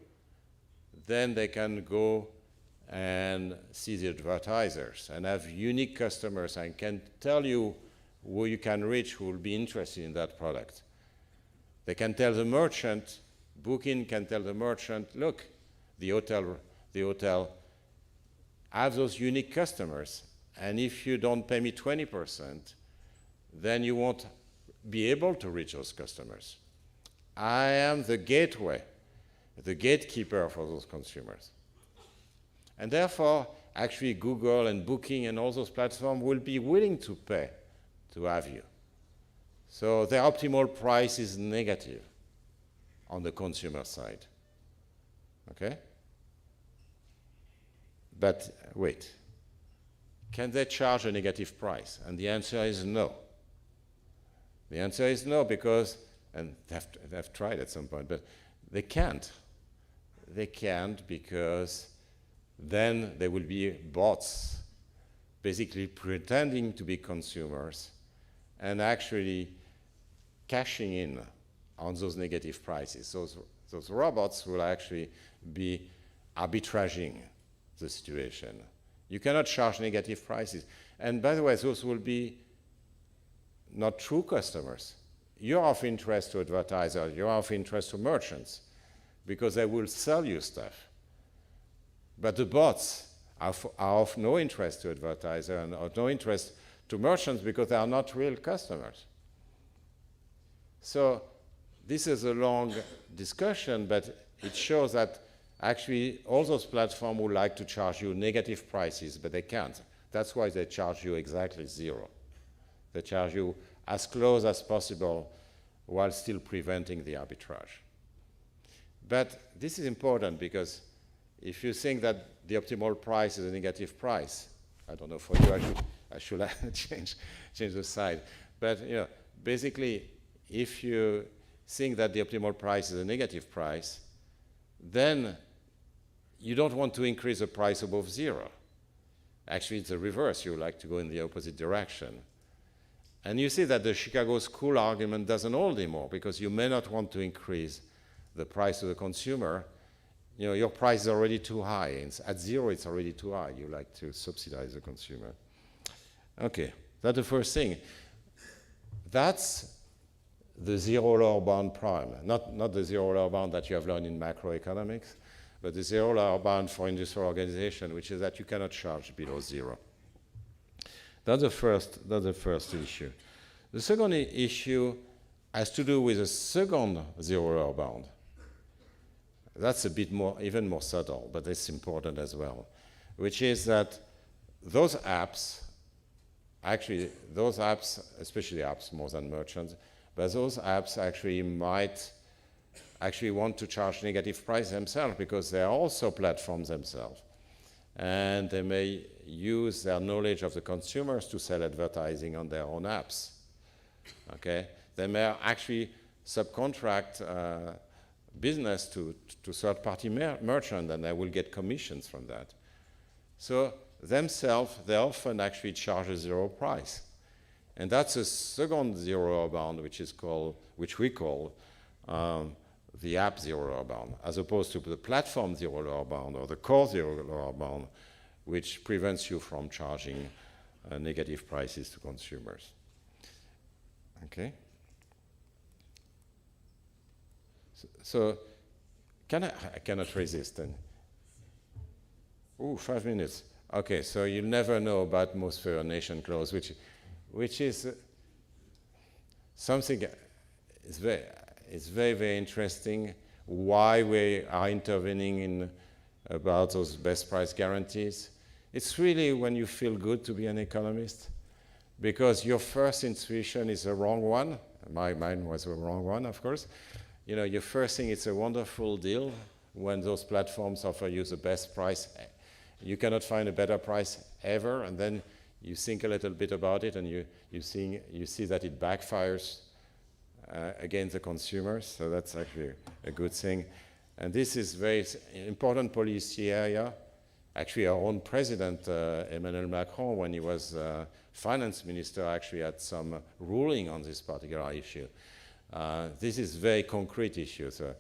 then they can go and see the advertisers and have unique customers and can tell you who you can reach who will be interested in that product. They can tell the merchant, Booking can tell the merchant, look, the hotel have those unique customers, and if you don't pay me 20%, then you won't be able to reach those customers. I am the gateway, the gatekeeper for those consumers. And therefore, actually Google and Booking and all those platforms will be willing to pay to have you. So their optimal price is negative on the consumer side. Okay? But wait, can they charge a negative price? And the answer is no. The answer is no because, and they've tried at some point, but they can't. They can't because then there will be bots basically pretending to be consumers and actually cashing in on those negative prices. Those robots will actually be arbitraging the situation. You cannot charge negative prices. And by the way, those will be not true customers. You're of interest to advertisers, you're of interest to merchants, because they will sell you stuff. But the bots are of no interest to advertisers and of no interest to merchants because they are not real customers. So this is a long discussion, but it shows that actually all those platforms would like to charge you negative prices, but they can't. That's why they charge you exactly zero. They charge you as close as possible while still preventing the arbitrage. But this is important because if you think that the optimal price is a negative price, I don't know for you, I should change the slide. But basically, if you think that the optimal price is a negative price, then you don't want to increase the price above zero. Actually, it's the reverse. You like to go in the opposite direction. And you see that the Chicago School argument doesn't hold anymore because you may not want to increase the price to the consumer. Your price is already too high. At zero, it's already too high. You like to subsidize the consumer. Okay, that's the first thing. That's the zero lower bound prime. Not the zero lower bound that you have learned in macroeconomics, but the zero lower bound for industrial organization, which is that you cannot charge below zero. That's the first issue. The second issue has to do with the second zero lower bound. That's a bit more, even more subtle, but it's important as well, which is that those apps, especially apps more than merchants, but those apps actually might want to charge negative price themselves because they are also platforms themselves. And they may use their knowledge of the consumers to sell advertising on their own apps. Okay? They may actually subcontract business to third-party merchants, and they will get commissions from that. So themselves, they often actually charge a zero price. And that's a second zero lower bound, which we call the app zero lower bound, as opposed to the platform zero lower bound or the core zero lower bound, which prevents you from charging negative prices to consumers. Okay? So I cannot resist. Ooh, 5 minutes. Okay, so you never know about atmosphere nation clause, which is something is very, very interesting. Why we are intervening in about those best price guarantees. It's really when you feel good to be an economist, because your first intuition is a wrong one. Mine was a wrong one, of course. Your first thing, it's a wonderful deal when those platforms offer you the best price. You cannot find a better price ever, and then you think a little bit about it, and you see that it backfires against the consumers. So that's actually a good thing. And this is very important policy area. Actually, our own president, Emmanuel Macron, when he was finance minister, actually had some ruling on this particular issue. This is a very concrete issue. So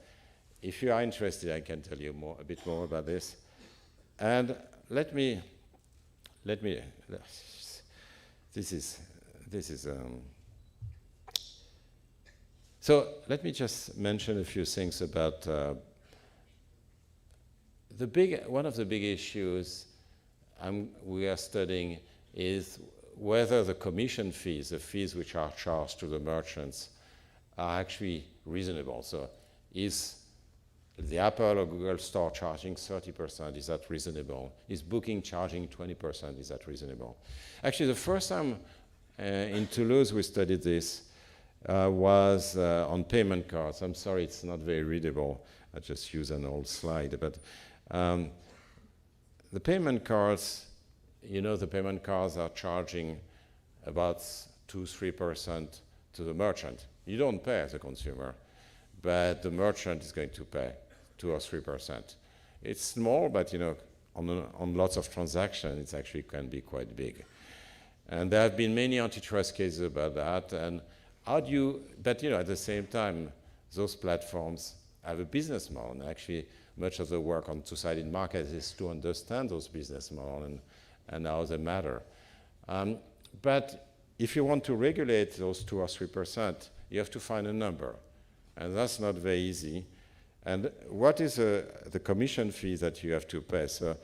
if you are interested, I can tell you a bit more about this. And so let me just mention a few things about one of the big issues we are studying is whether the commission fees, the fees which are charged to the merchants, are actually reasonable. So is the Apple or Google store charging 30%? Is that reasonable? Is Booking charging 20%? Is that reasonable? Actually, the first time in Toulouse we studied this was on payment cards. I'm sorry, it's not very readable. I just use an old slide. But the payment cards, the payment cards are charging about 2-3% to the merchant. You don't pay as a consumer, but the merchant is going to pay 2 or 3%. It's small, but on lots of transactions, it actually can be quite big. And there have been many antitrust cases about that. And at the same time, those platforms have a business model. And actually, much of the work on two-sided markets is to understand those business models and how they matter. But if you want to regulate those 2 or 3%, you have to find a number. And that's not very easy. And what is the commission fee that you have to pay? So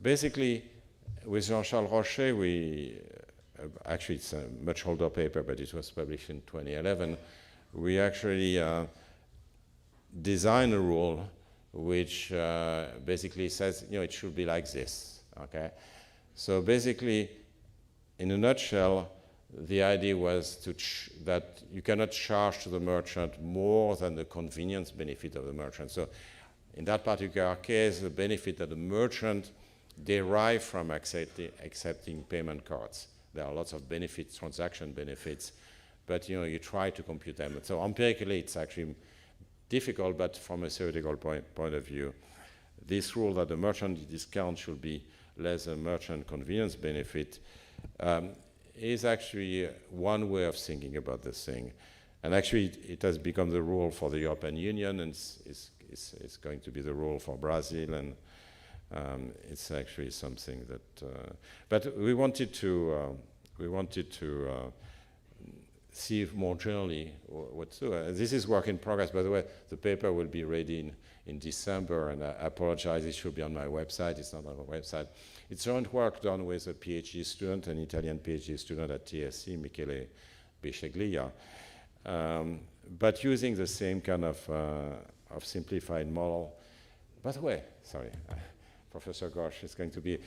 basically, with Jean-Charles Rochet, actually it's a much older paper, but it was published in 2011, we actually designed a rule which basically says, it should be like this, okay? So basically, in a nutshell, the idea was that you cannot charge to the merchant more than the convenience benefit of the merchant. So in that particular case, the benefit that the merchant derive from accepting payment cards. There are lots of benefits, transaction benefits, but you try to compute them. So empirically, it's actually difficult, but from a theoretical point of view, this rule that the merchant discount should be less than merchant convenience benefit is actually one way of thinking about this thing. And actually, it has become the rule for the European Union, and it's going to be the rule for Brazil, and it's actually something that. But we wanted to see more generally what's so. This is work in progress. By the way, the paper will be ready in December, and I apologize, it should be on my website. It's not on my website. It's joint work done with a PhD student, an Italian PhD student at TSC, Michele Bisceglia, but using the same kind of simplified model. By the way, sorry, Professor Gosh is going to be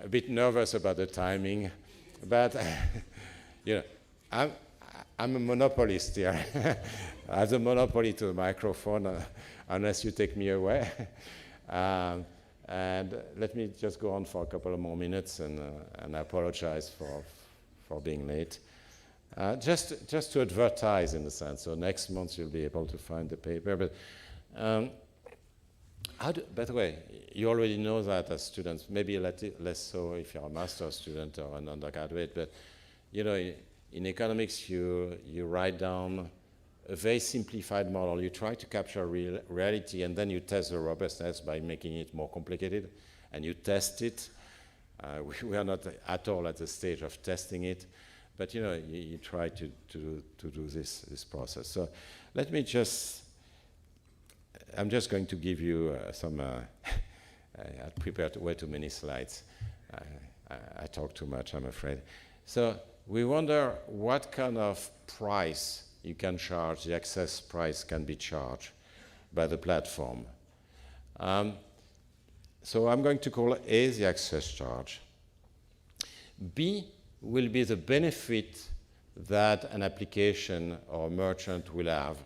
a bit nervous about the timing, but I'm a monopolist here. I have the monopoly to the microphone unless you take me away. And let me just go on for a couple of more minutes, and I apologize for being late. Just to advertise in a sense. So next month you'll be able to find the paper. But by the way, you already know that as students, maybe less so if you're a master's student or an undergraduate, but in economics you write down a very simplified model. You try to capture reality, and then you test the robustness by making it more complicated, and you test it. We are not at all at the stage of testing it, but you try to do this process. So let me I'm just going to give you some, I prepared way too many slides. I talk too much, I'm afraid. So we wonder what kind of price you can charge, the access price can be charged by the platform. So I'm going to call A the access charge. B will be the benefit that an application or a merchant will have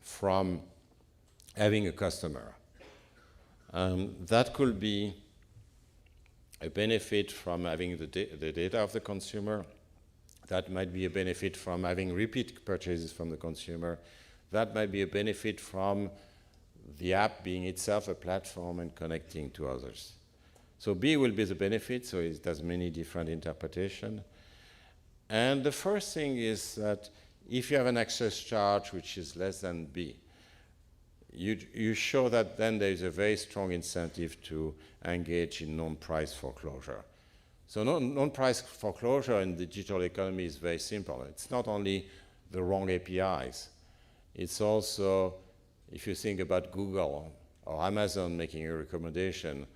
from having a customer. That could be a benefit from having the data of the consumer. That might be a benefit from having repeat purchases from the consumer. That might be a benefit from the app being itself a platform and connecting to others. So B will be the benefit, so it has many different interpretations. And the first thing is that if you have an access charge which is less than B, you show that then there is a very strong incentive to engage in non-price foreclosure. So non-price foreclosure in the digital economy is very simple. It's not only the wrong APIs. It's also, if you think about Google or Amazon making a recommendation,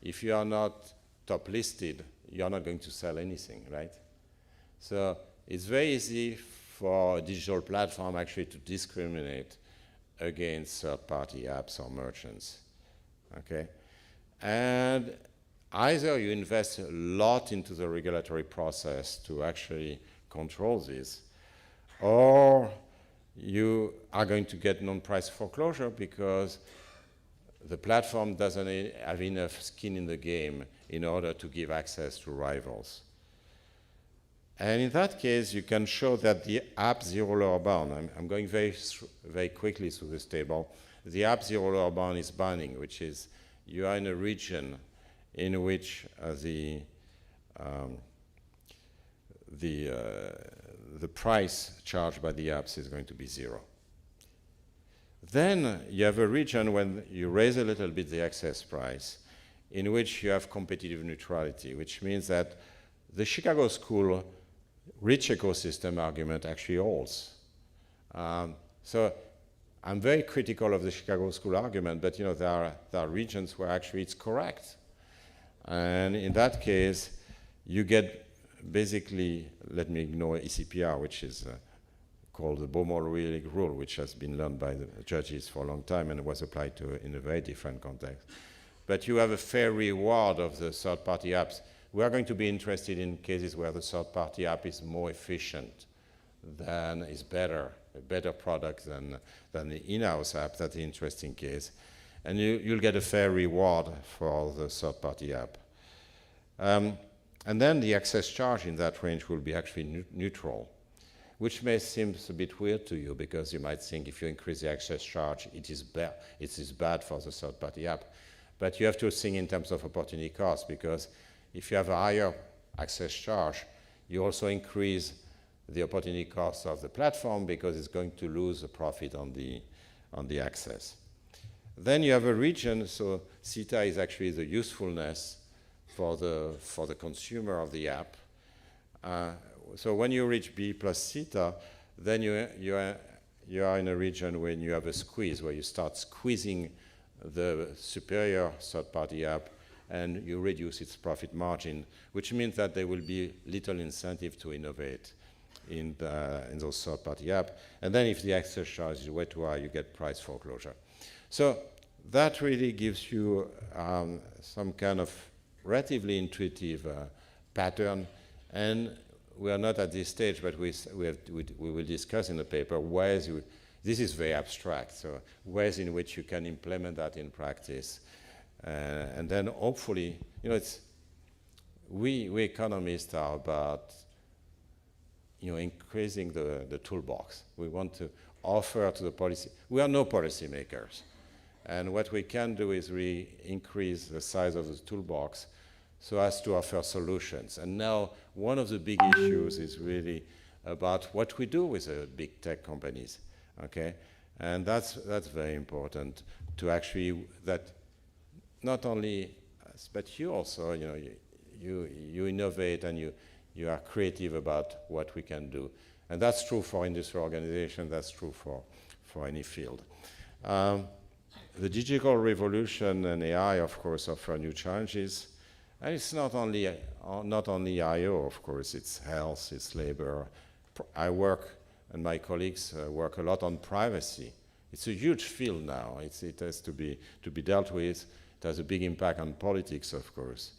if you are not top listed, you're not going to sell anything, right? So it's very easy for a digital platform actually to discriminate against third-party apps or merchants, okay? And either you invest a lot into the regulatory process to actually control this, or you are going to get non-price foreclosure because the platform doesn't have enough skin in the game in order to give access to rivals. And in that case, you can show that the app zero lower bound, I'm going very quickly through this table, the app zero lower bound is binding, which is you are in a region in which the price charged by the apps is going to be zero. Then you have a region when you raise a little bit the access price in which you have competitive neutrality, which means that the Chicago School rich ecosystem argument actually holds. So I'm very critical of the Chicago School argument, but there are regions where actually it's correct. And in that case, you get basically, let me ignore ECPR, which is called the Beaumont-Royal rule, which has been learned by the judges for a long time and was applied to in a very different context. But you have a fair reward of the third-party apps we are going to be interested in cases where the third-party app is more efficient, is better, a better product than the in-house app. That's an interesting case. And you'll get a fair reward for the third-party app. And then the access charge in that range will be actually neutral, which may seem a bit weird to you, because you might think if you increase the access charge, it is bad for the third-party app. But you have to think in terms of opportunity cost, because if you have a higher access charge, you also increase the opportunity cost of the platform, because it's going to lose the profit on the access. Then you have a region, so theta is actually the usefulness for the consumer of the app. So when you reach B plus theta, then you are in a region when you have a squeeze, where you start squeezing the superior third-party app, and you reduce its profit margin, which means that there will be little incentive to innovate in those third-party apps. And then if the access charge is way too high, you get price foreclosure. So that really gives you some kind of relatively intuitive pattern. And we are not at this stage, but we will discuss in the paper ways this is very abstract, so ways in which you can implement that in practice. And then hopefully, we economists are about increasing the toolbox. We want to offer to the policy. We are no policy makers. And what we can do is really increase the size of the toolbox so as to offer solutions. And now one of the big issues is really about what we do with the big tech companies, okay? And that's very important to actually, that not only us, but you also, you innovate and you are creative about what we can do. And that's true for industrial organization, that's true for any field. The digital revolution and AI, of course, offer new challenges. And it's not only IO, of course, it's health, it's labor. I work, and my colleagues work a lot on privacy. It's a huge field now. It has to be dealt with. It has a big impact on politics, of course.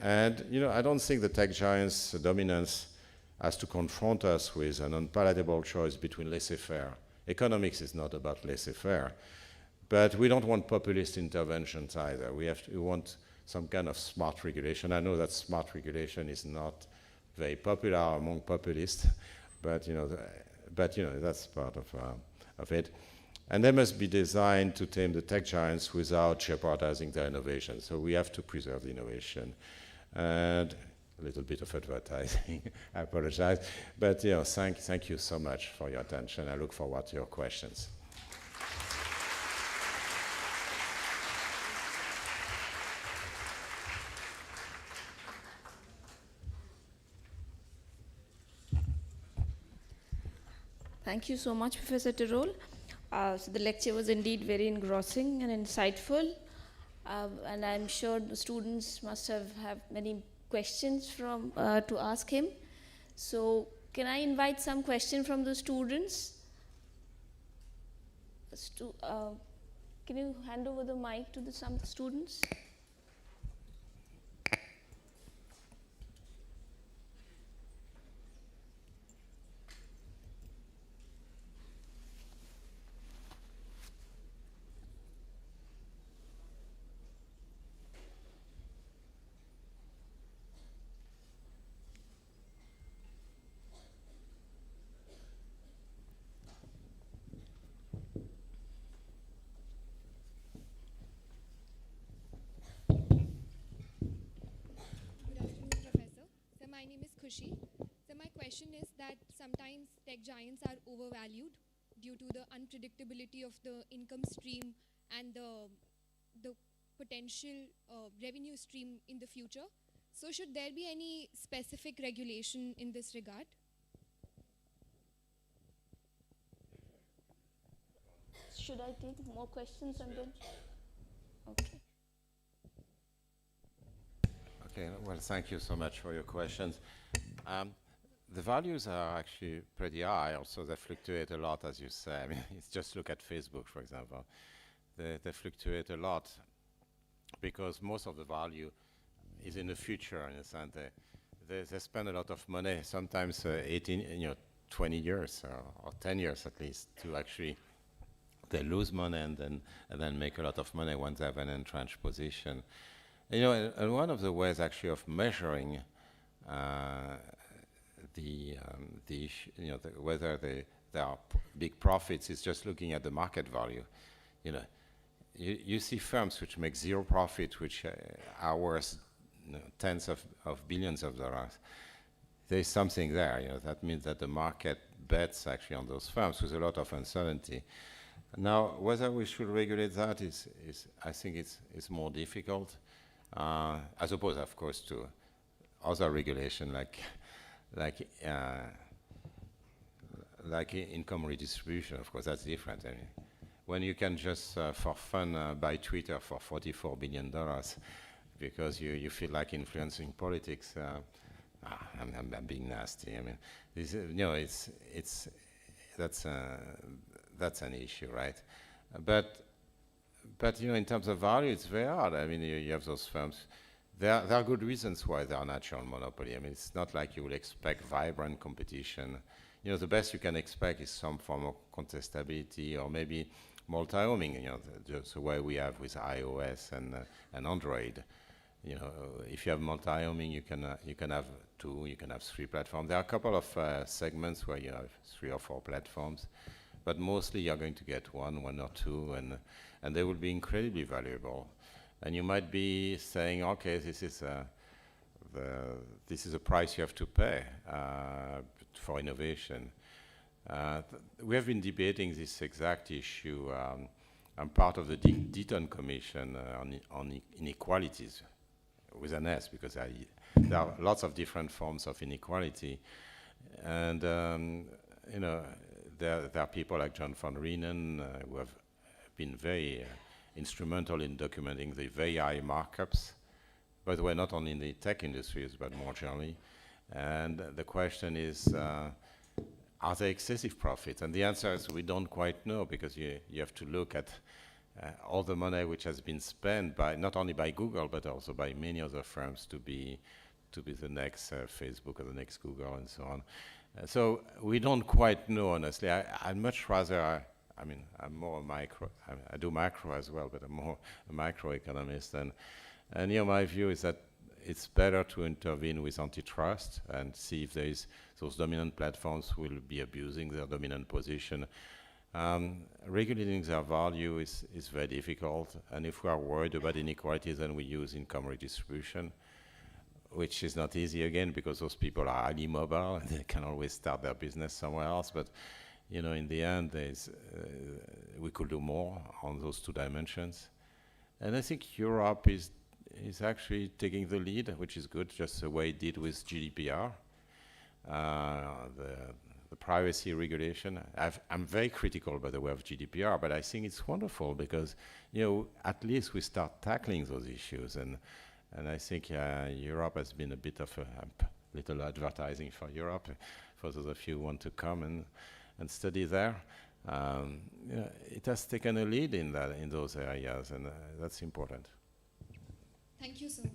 And I don't think the tech giants' dominance has to confront us with an unpalatable choice between laissez-faire. Economics is not about laissez-faire. But we don't want populist interventions either. We want some kind of smart regulation. I know that smart regulation is not very popular among populists, but that's part of it. And they must be designed to tame the tech giants without jeopardizing their innovation. So we have to preserve the innovation. And a little bit of advertising, I apologize. But thank you so much for your attention. I look forward to your questions.
Thank you so much, Professor Tirole. So the lecture was indeed very engrossing and insightful. And I'm sure the students must have many questions to ask him. So can I invite some question from the students? Can you hand over the mic to some of the students?
So my question is that sometimes tech giants are overvalued due to the unpredictability of the income stream and the potential revenue stream in the future. So should there be any specific regulation in this regard?
Should I take more questions and then? Okay.
Okay, well, thank you so much for your questions. The values are actually pretty high, also they fluctuate a lot, as you say. I mean, just look at Facebook, for example. They fluctuate a lot because most of the value is in the future, in a sense. They spend a lot of money, sometimes 18, 20 years or 10 years at least, to actually, they lose money and then make a lot of money once they have an entrenched position. And one of the ways actually of measuring whether there are big profits is just looking at the market value. You see firms which make zero profit, which are worth tens of billions of dollars. There is something there. That means that the market bets actually on those firms with a lot of uncertainty. Now, whether we should regulate that is I think it's more difficult, as opposed, of course, to other regulation like income redistribution. Of course, that's different. I mean, when you can just for fun buy Twitter for $44 billion because you feel like influencing politics, I'm being nasty. I mean, that's an issue, right? But in terms of value, it's very hard. I mean, you have those firms. There are good reasons why they are natural monopoly. I mean, it's not like you will expect vibrant competition. The best you can expect is some form of contestability or maybe multi-homing, just the way we have with iOS and Android. If you have multi-homing, you can have 2, you can have 3 platforms. There are a couple of segments where you have 3 or 4 platforms, but mostly you're going to get 1 or 2, and they will be incredibly valuable. And you might be saying, okay, this is a price you have to pay for innovation. We have been debating this exact issue. I'm part of the Deaton Commission on inequalities, with an S, because there are lots of different forms of inequality. And there are people like John von Reenen who have been very instrumental in documenting the very high markups, by the way, not only in the tech industries, but more generally. And the question is, are there excessive profits? And the answer is we don't quite know, because you have to look at all the money which has been spent by not only by Google, but also by many other firms to be the next Facebook or the next Google and so on. So we don't quite know, honestly. I'd much rather, I'm more a micro, I do macro as well, but I'm more a microeconomist. And my view is that it's better to intervene with antitrust and see if there is those dominant platforms will be abusing their dominant position. Regulating their value is very difficult, and if we are worried about inequalities, then we use income redistribution, which is not easy again, because those people are highly mobile and they can always start their business somewhere else. But in the end, we could do more on those 2 dimensions. And I think Europe is actually taking the lead, which is good, just the way it did with GDPR. The privacy regulation. I'm very critical, by the way, of GDPR, but I think it's wonderful because, at least we start tackling those issues. And I think Europe has been a bit of a little advertising for Europe, for those of you who want to come and study there. It has taken a lead in those areas, and that's important.
Thank you, sir.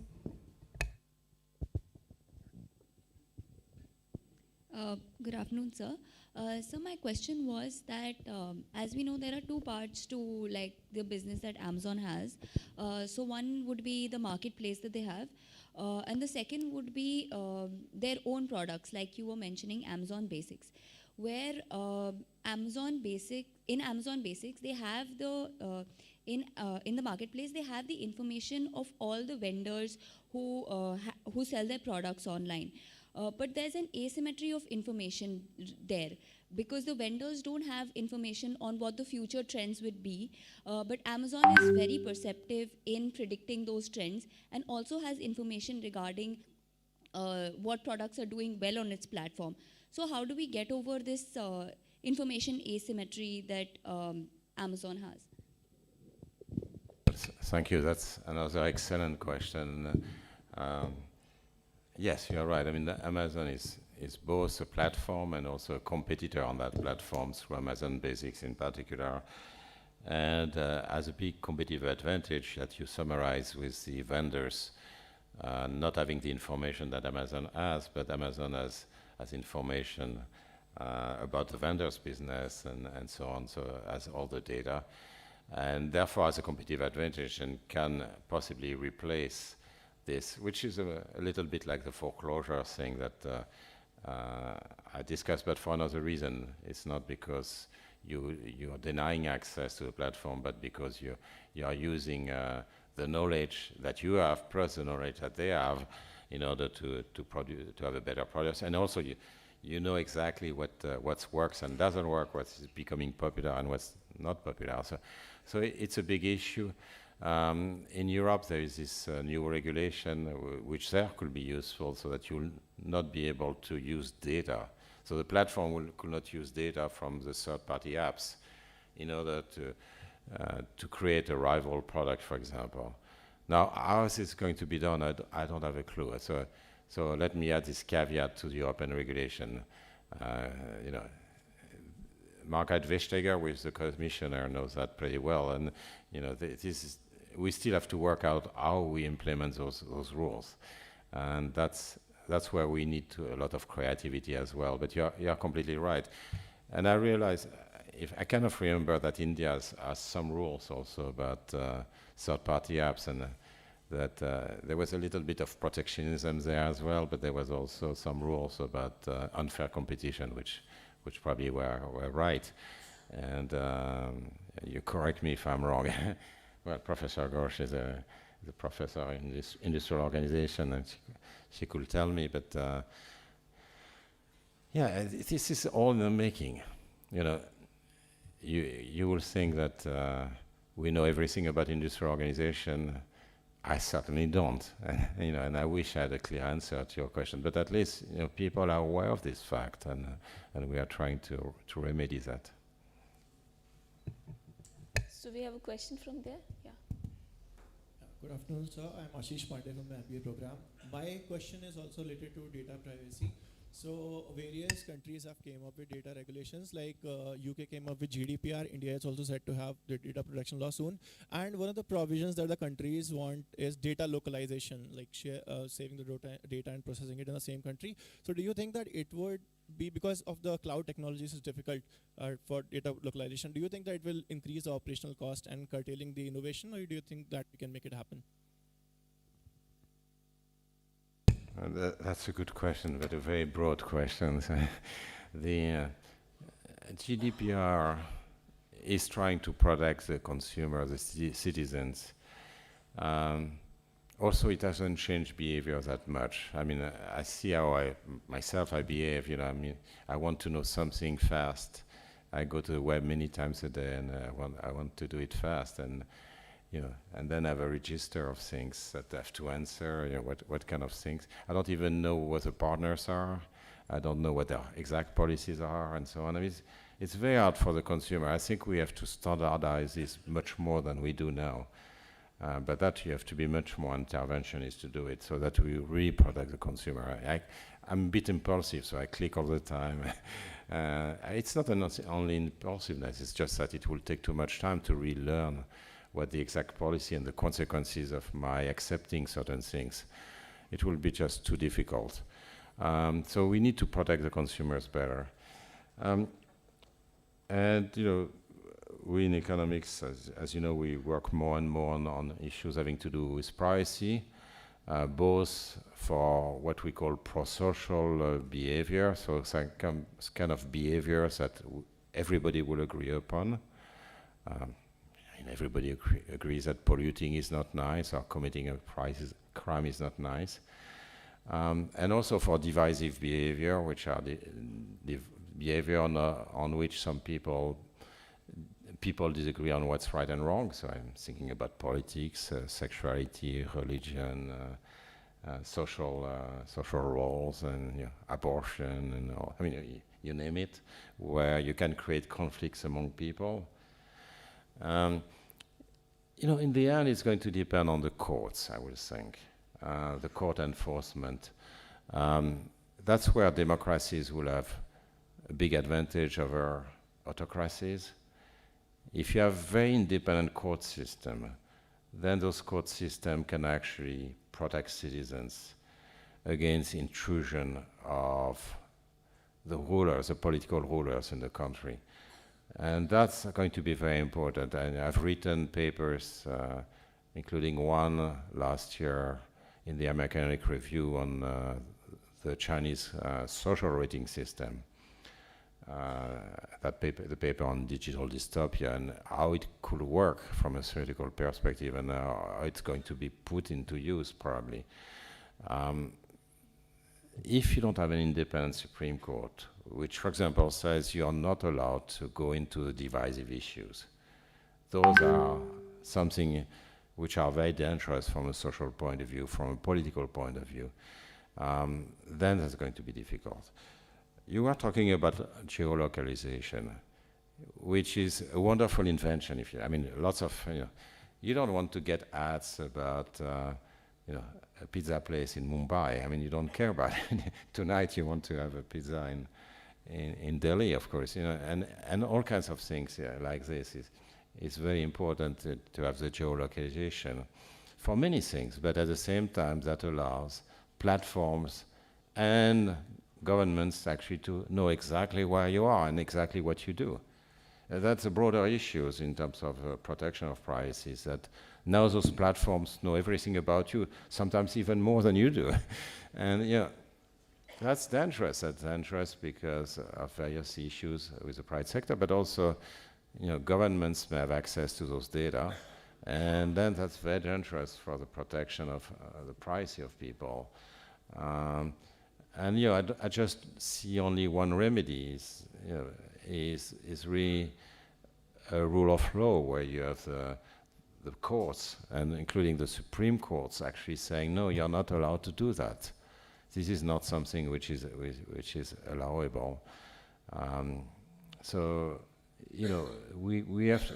Good afternoon, sir. So my question was that, as we know, there are 2 parts to the business that Amazon has. So one would be the marketplace that they have, and the second would be their own products, like you were mentioning, Amazon Basics, where Amazon Basics, they have the in the marketplace, they have the information of all the vendors who sell their products online. But there's an asymmetry of information there, because the vendors don't have information on what the future trends would be, but Amazon is very perceptive in predicting those trends, and also has information regarding what products are doing well on its platform. So how do we get over this information asymmetry that Amazon has?
Thank you. That's another excellent question. Yes, you're right. Amazon is both a platform and also a competitor on that platform, through Amazon Basics in particular, and has a big competitive advantage that you summarize with the vendors not having the information that Amazon has, but Amazon has information about the vendor's business and so on, so has all the data, and therefore has a competitive advantage and can possibly replace this, which is a little bit like the foreclosure thing that I discussed, but for another reason. It's not because you are denying access to the platform, but because you are using the knowledge that you have plus the knowledge that they have in order to have a better product. And also you know exactly what works and doesn't work, what's becoming popular and what's not popular. So it's a big issue. In Europe, there is this new regulation which there could be useful, so that you'll not be able to use data. So the platform could not use data from the third-party apps in order to create a rival product, for example. Now, how is this going to be done? I don't have a clue. So let me add this caveat to the European regulation. Margaret Vestager, who is the commissioner, knows that pretty well, and we still have to work out how we implement those rules, and that's where we need a lot of creativity as well. But you're completely right, and I realize I kind of remember that India has some rules also about third-party apps, and that there was a little bit of protectionism there as well, but there was also some rules about unfair competition, which probably were right. And you correct me if I'm wrong. Well, Professor Ghosh is a professor in this industrial organization, and she could tell me, but yeah, this is all in the making. You will think that we know everything about industrial organization. I certainly don't, and I wish I had a clear answer to your question. But at least people are aware of this fact, and we are trying to remedy that.
So we have a question from there. Yeah.
Good afternoon, sir. I'm Ashish Pandey from the MBA program. My question is also related to data privacy. So various countries have came up with data regulations, like UK came up with GDPR, India is also set to have the data protection law soon. And one of the provisions that the countries want is data localization, like saving the data and processing it in the same country. So do you think that it would be, because of the cloud technologies is difficult for data localization, do you think that it will increase the operational cost and curtailing the innovation, or do you think that we can make it happen?
That's a good question, but a very broad question. The GDPR is trying to protect the consumer, the citizens. Also, it doesn't change behavior that much. I mean, I see how I behave. I want to know something fast. I go to the web many times a day, and I want to do it fast. And then I have a register of things that I have to answer, what kind of things. I don't even know what the partners are. I don't know what their exact policies are, and so on. I mean, it's very hard for the consumer. I think we have to standardize this much more than we do now. But that you have to be much more interventionist to do it, so that we really protect the consumer. I'm a bit impulsive, so I click all the time. It's not only impulsiveness, it's just that it will take too much time to relearn what the exact policy and the consequences of my accepting certain things. It will be just too difficult. So we need to protect the consumers better. We in economics, as you know, we work more and more on issues having to do with privacy, both for what we call pro-social behavior, so some kind of behaviors that everybody will agree upon. Everybody agrees that polluting is not nice, or committing a crime is not nice. And also for divisive behavior, which are the behavior on which some people disagree on what's right and wrong. So I'm thinking about politics, sexuality, religion, social roles, and abortion, and all. I mean, you name it, where you can create conflicts among people. In the end, it's going to depend on the courts, I would think, the court enforcement. That's where democracies will have a big advantage over autocracies. If you have very independent court system, then those court systems can actually protect citizens against intrusion of the rulers, the political rulers in the country. And that's going to be very important. And I've written papers, including one last year in the American Economic Review on the Chinese social rating system. The paper on digital dystopia and how it could work from a theoretical perspective and how it's going to be put into use probably. If you don't have an independent Supreme Court, which for example says you are not allowed to go into divisive issues, those are something which are very dangerous from a social point of view, from a political point of view, then that's going to be difficult. You are talking about geolocalization, which is a wonderful invention. If you, I mean, lots of, you don't want to get ads about, a pizza place in Mumbai. I mean, you don't care about it. Tonight you want to have a pizza in Delhi, of course, and all kinds of things like this. It's very important to have the geolocalization for many things, but at the same time that allows platforms and governments actually to know exactly where you are and exactly what you do. That's a broader issue in terms of protection of privacy, is that now those platforms know everything about you, sometimes even more than you do. And that's dangerous. That's dangerous because of various issues with the private sector, but also governments may have access to those data, and then that's very dangerous for the protection of the privacy of people. And I just see only one remedy is really a rule of law where you have the courts, and including the Supreme Courts, actually saying, no, you're not allowed to do that. This is not something which is allowable. So, we have to,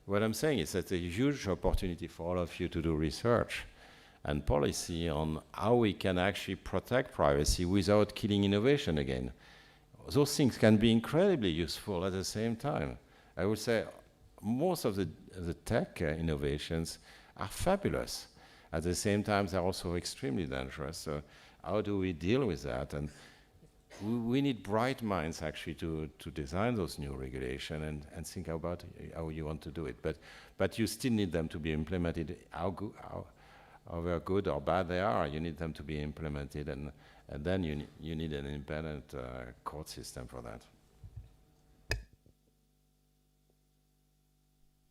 what I'm saying is that a huge opportunity for all of you to do research and policy on how we can actually protect privacy without killing innovation again. Those things can be incredibly useful at the same time. I would say most of the tech innovations are fabulous. At the same time, they're also extremely dangerous. So how do we deal with that? And we need bright minds actually to design those new regulations and think about how you want to do it. But you still need them to be implemented. However good or bad they are, you need them to be implemented, and then you need an independent court system for that.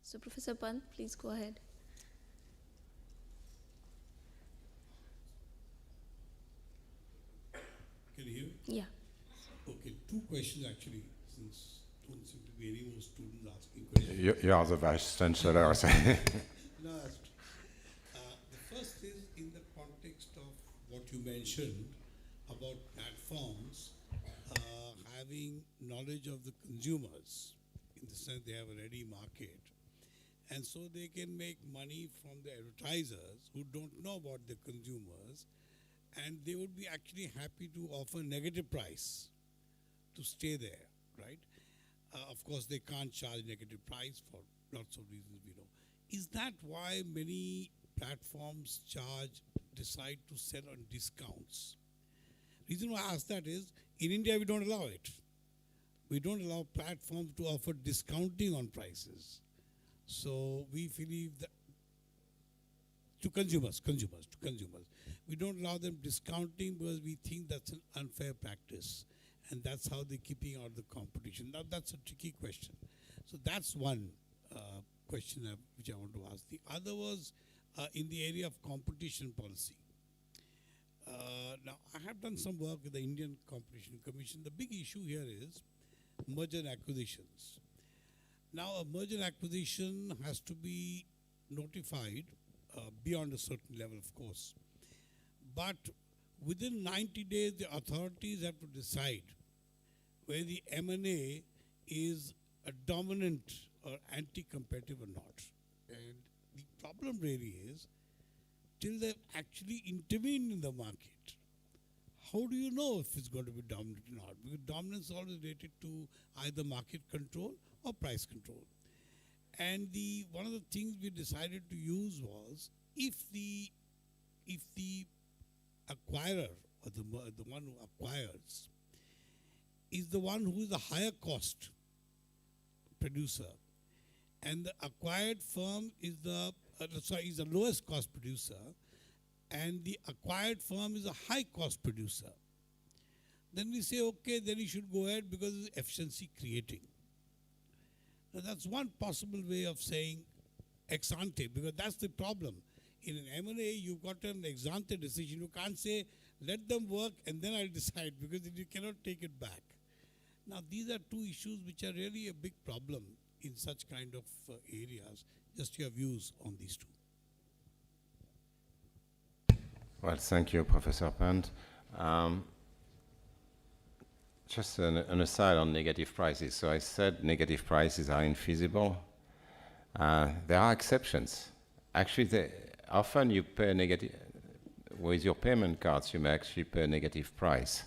So Professor Pant, please go ahead.
Can you hear me?
Yeah.
Okay, two questions actually, since don't seem to be any more students asking questions.
You are the Vice Chancellor.
No, that's true. The first is in the context of what you mentioned about platforms having knowledge of the consumers, in the sense they have a ready market, and so they can make money from the advertisers who don't know about the consumers, and they would be actually happy to offer negative price to stay there, right? Of course, they can't charge negative price for lots of reasons we know. Is that why many platforms decide to sell on discounts? Reason why I ask that is, in India we don't allow it. We don't allow platforms to offer discounting on prices. So we believe that to consumers. We don't allow them discounting because we think that's an unfair practice. And that's how they're keeping out the competition. Now that's a tricky question. So that's one question which I want to ask. The other was in the area of competition policy. Now I have done some work with the Indian Competition Commission. The big issue here is merger and acquisitions. Now a merger and acquisition has to be notified beyond a certain level, of course. But within 90 days, the authorities have to decide whether the M&A is a dominant or anti-competitive or not. And the problem really is, till they've actually intervened in the market, how do you know if it's going to be dominant or not? Because dominance is always related to either market control or price control. And one of the things we decided to use was, if the if the acquirer or the one who acquires is the one who is the higher cost producer, and the acquired firm is the is the lowest cost producer, and the acquired firm is a high cost producer, then we say, okay, then you should go ahead because it's efficiency creating. Now that's one possible way of saying ex ante, because that's the problem. In an M&A, you've got an ex ante decision. You can't say, let them work and then I'll decide, because you cannot take it back. Now, these are two issues which are really a big problem in such kind of areas. Just your views on these two.
Well, thank you, Professor Pant. Just an aside on negative prices. So I said negative prices are infeasible. There are exceptions. Actually, often you pay negative, with your payment cards, you may actually pay a negative price.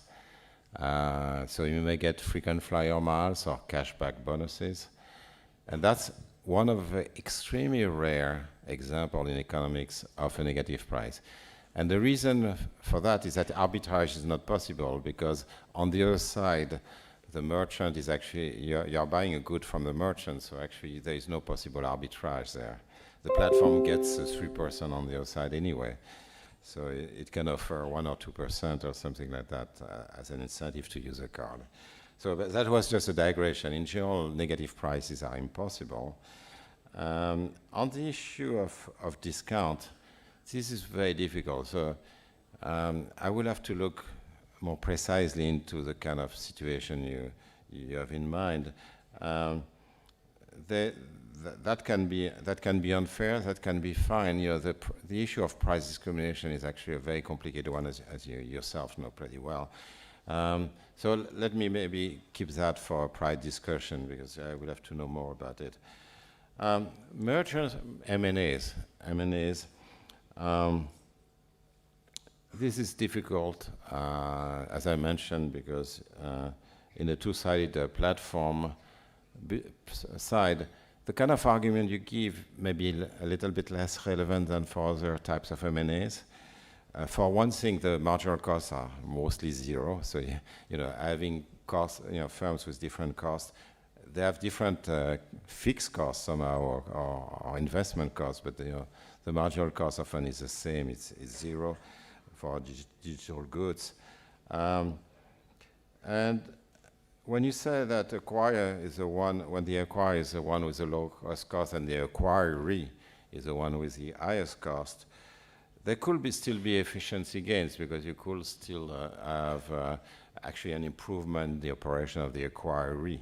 So you may get frequent flyer miles or cashback bonuses. And that's one of the extremely rare examples in economics of a negative price. And the reason for that is that arbitrage is not possible, because on the other side, the merchant is actually, you're buying a good from the merchant, so actually there is no possible arbitrage there. The platform gets 3% on the other side anyway. So it can offer 1 or 2% or something like that as an incentive to use a card. So that was just a digression. In general, negative prices are impossible. On the issue of discount, this is very difficult. So I will have to look more precisely into the kind of situation you have in mind. That can be unfair. That can be fine. You know, the issue of price discrimination is actually a very complicated one, as you yourself know pretty well. So let me maybe keep that for a private discussion, because I will have to know more about it. Mergers, M&As. This is difficult, as I mentioned, because in a two-sided platform side, the kind of argument you give may be a little bit less relevant than for other types of M&As. For one thing, the marginal costs are mostly zero. So, you know, having costs, you know, firms with different costs, they have different fixed costs somehow, or investment costs, but you know, the marginal cost often is the same. It's zero for digital goods. And when you say that acquirer is the one, when the acquirer is the one with the lowest cost and the acquiree is the one with the highest cost, there could still be efficiency gains, because you could still have actually an improvement in the operation of the acquiree.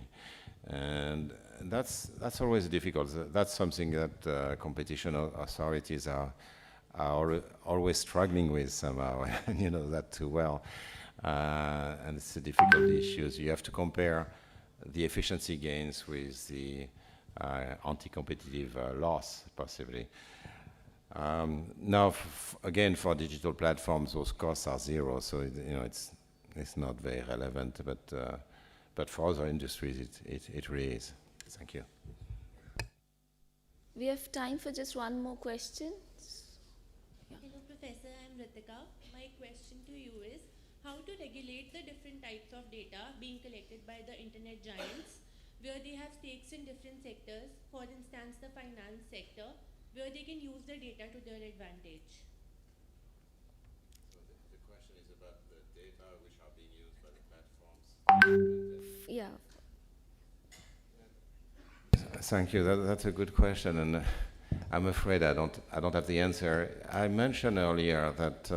And that's always difficult. That's something that competition authorities are always struggling with somehow, and you know that too well. And it's a difficult issue. You have to compare the efficiency gains with the anti-competitive loss, possibly. Now, again, for digital platforms, those costs are zero, so you know it's not very relevant. But for other industries, it really is. Thank you.
We have time for just one more question.
Hello, Professor. I'm Ritika. My question to you is, how to regulate the different types of data being collected by the internet giants, where they have stakes in different sectors, for instance, the finance sector, where they can use the data to their advantage?
So the question is about the data which are being used by the platforms.
Yeah.
Thank you. That's a good question, and I'm afraid I don't have the answer. I mentioned earlier that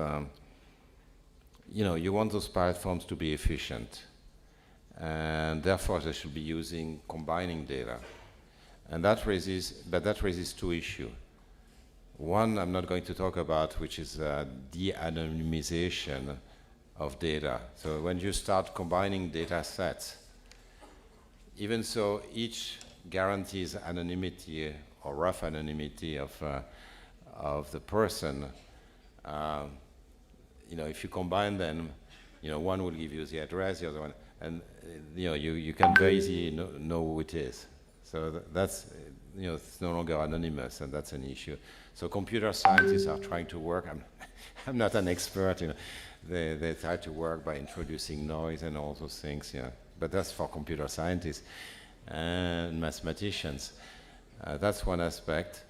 you know, you want those platforms to be efficient, and therefore they should be combining data, and that raises two issues. One I'm not going to talk about, which is de-anonymization of data. So when you start combining data sets, even so each guarantees anonymity or rough anonymity of the person, you know, if you combine them, you know, one will give you the address, the other one, and you know, you can very easily know who it is. So that's, you know, it's no longer anonymous, and that's an issue. So computer scientists are trying to work. I'm not an expert, you know. They try to work by introducing noise and all those things, yeah. But that's for computer scientists and mathematicians. That's one aspect.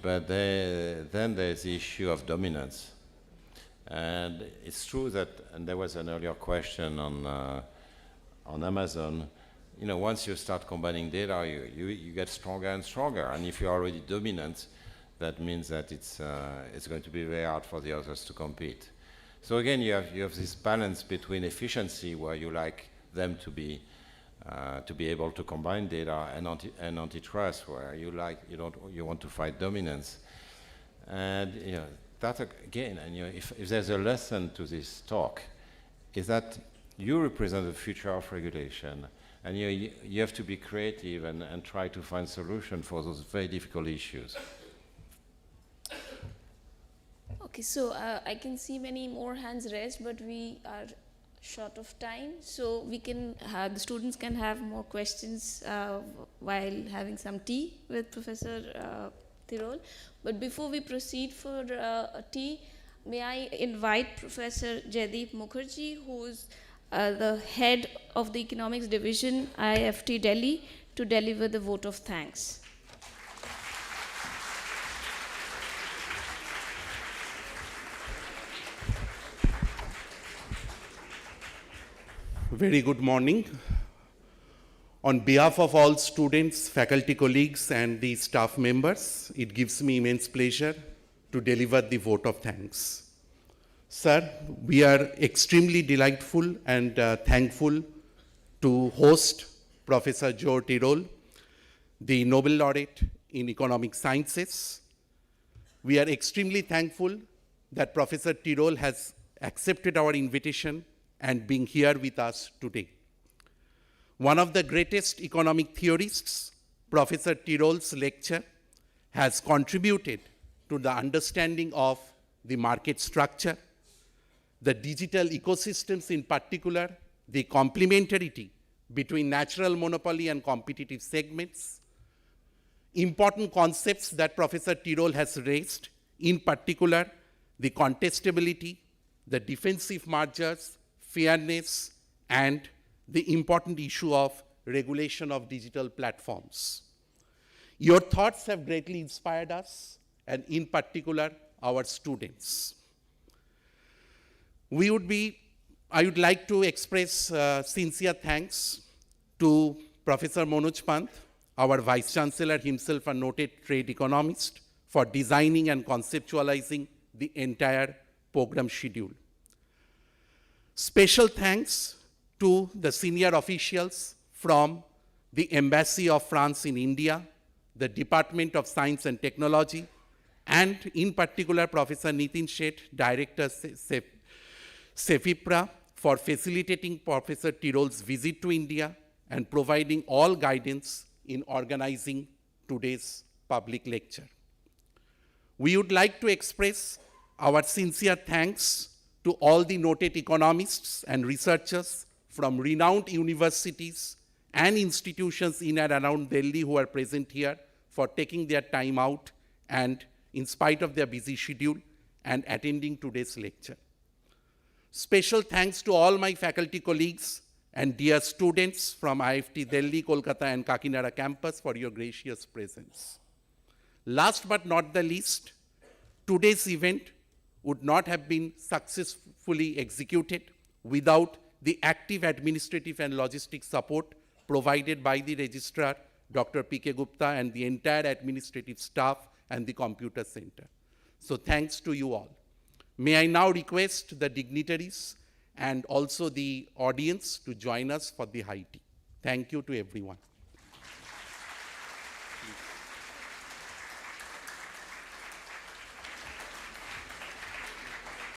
But then there's the issue of dominance. And it's true that, and there was an earlier question on Amazon, you know, once you start combining data, you get stronger and stronger. And if you're already dominant, that means that it's going to be very hard for the others to compete. So again, you have this balance between efficiency, where you like them to be able to combine data, and antitrust, where you want to fight dominance. And you know, that again, and you know, if there's a lesson to this talk, is that you represent the future of regulation, and you have to be creative and try to find solutions for those very difficult issues.
Okay, so I can see many more hands raised, but we are short of time, so we can the students can have more questions while having some tea with Professor Tirole. But before we proceed for tea, may I invite Professor Jaideep Mukherjee, who's the head of the Economics Division, IIFT Delhi, to deliver the vote of thanks.
Very good morning. On behalf of all students, faculty colleagues, and the staff members, it gives me immense pleasure to deliver the vote of thanks. Sir, we are extremely delightful and thankful to host Professor Jean Tirole, the Nobel Laureate in Economic Sciences. We are extremely thankful that Professor Tirole has accepted our invitation and being here with us today. One of the greatest economic theorists, Professor Tirole's lecture has contributed to the understanding of the market structure, the digital ecosystems in particular, the complementarity between natural monopoly and competitive segments, important concepts that Professor Tirole has raised, in particular, the contestability, the defensive mergers, fairness, and the important issue of regulation of digital platforms. Your thoughts have greatly inspired us, and in particular, our students. I would like to express sincere thanks to Professor Manoj Pant, our Vice Chancellor, himself a noted trade economist, for designing and conceptualizing the entire program schedule. Special thanks to the senior officials from the Embassy of France in India, the Department of Science and Technology, and in particular, Professor Nitin Sheth, Director Cefipra, for facilitating Professor Tirole's visit to India and providing all guidance in organizing today's public lecture. We would like to express our sincere thanks to all the noted economists and researchers from renowned universities and institutions in and around Delhi who are present here for taking their time out and in spite of their busy schedule and attending today's lecture. Special thanks to all my faculty colleagues and dear students from IIFT Delhi, Kolkata and Kakinada campus for your gracious presence. Last but not the least, today's event would not have been successfully executed without the active administrative and logistic support provided by the registrar, Dr. P.K. Gupta, and the entire administrative staff and the computer center. So thanks to you all. May I now request the dignitaries and also the audience to join us for the high tea. Thank you to everyone.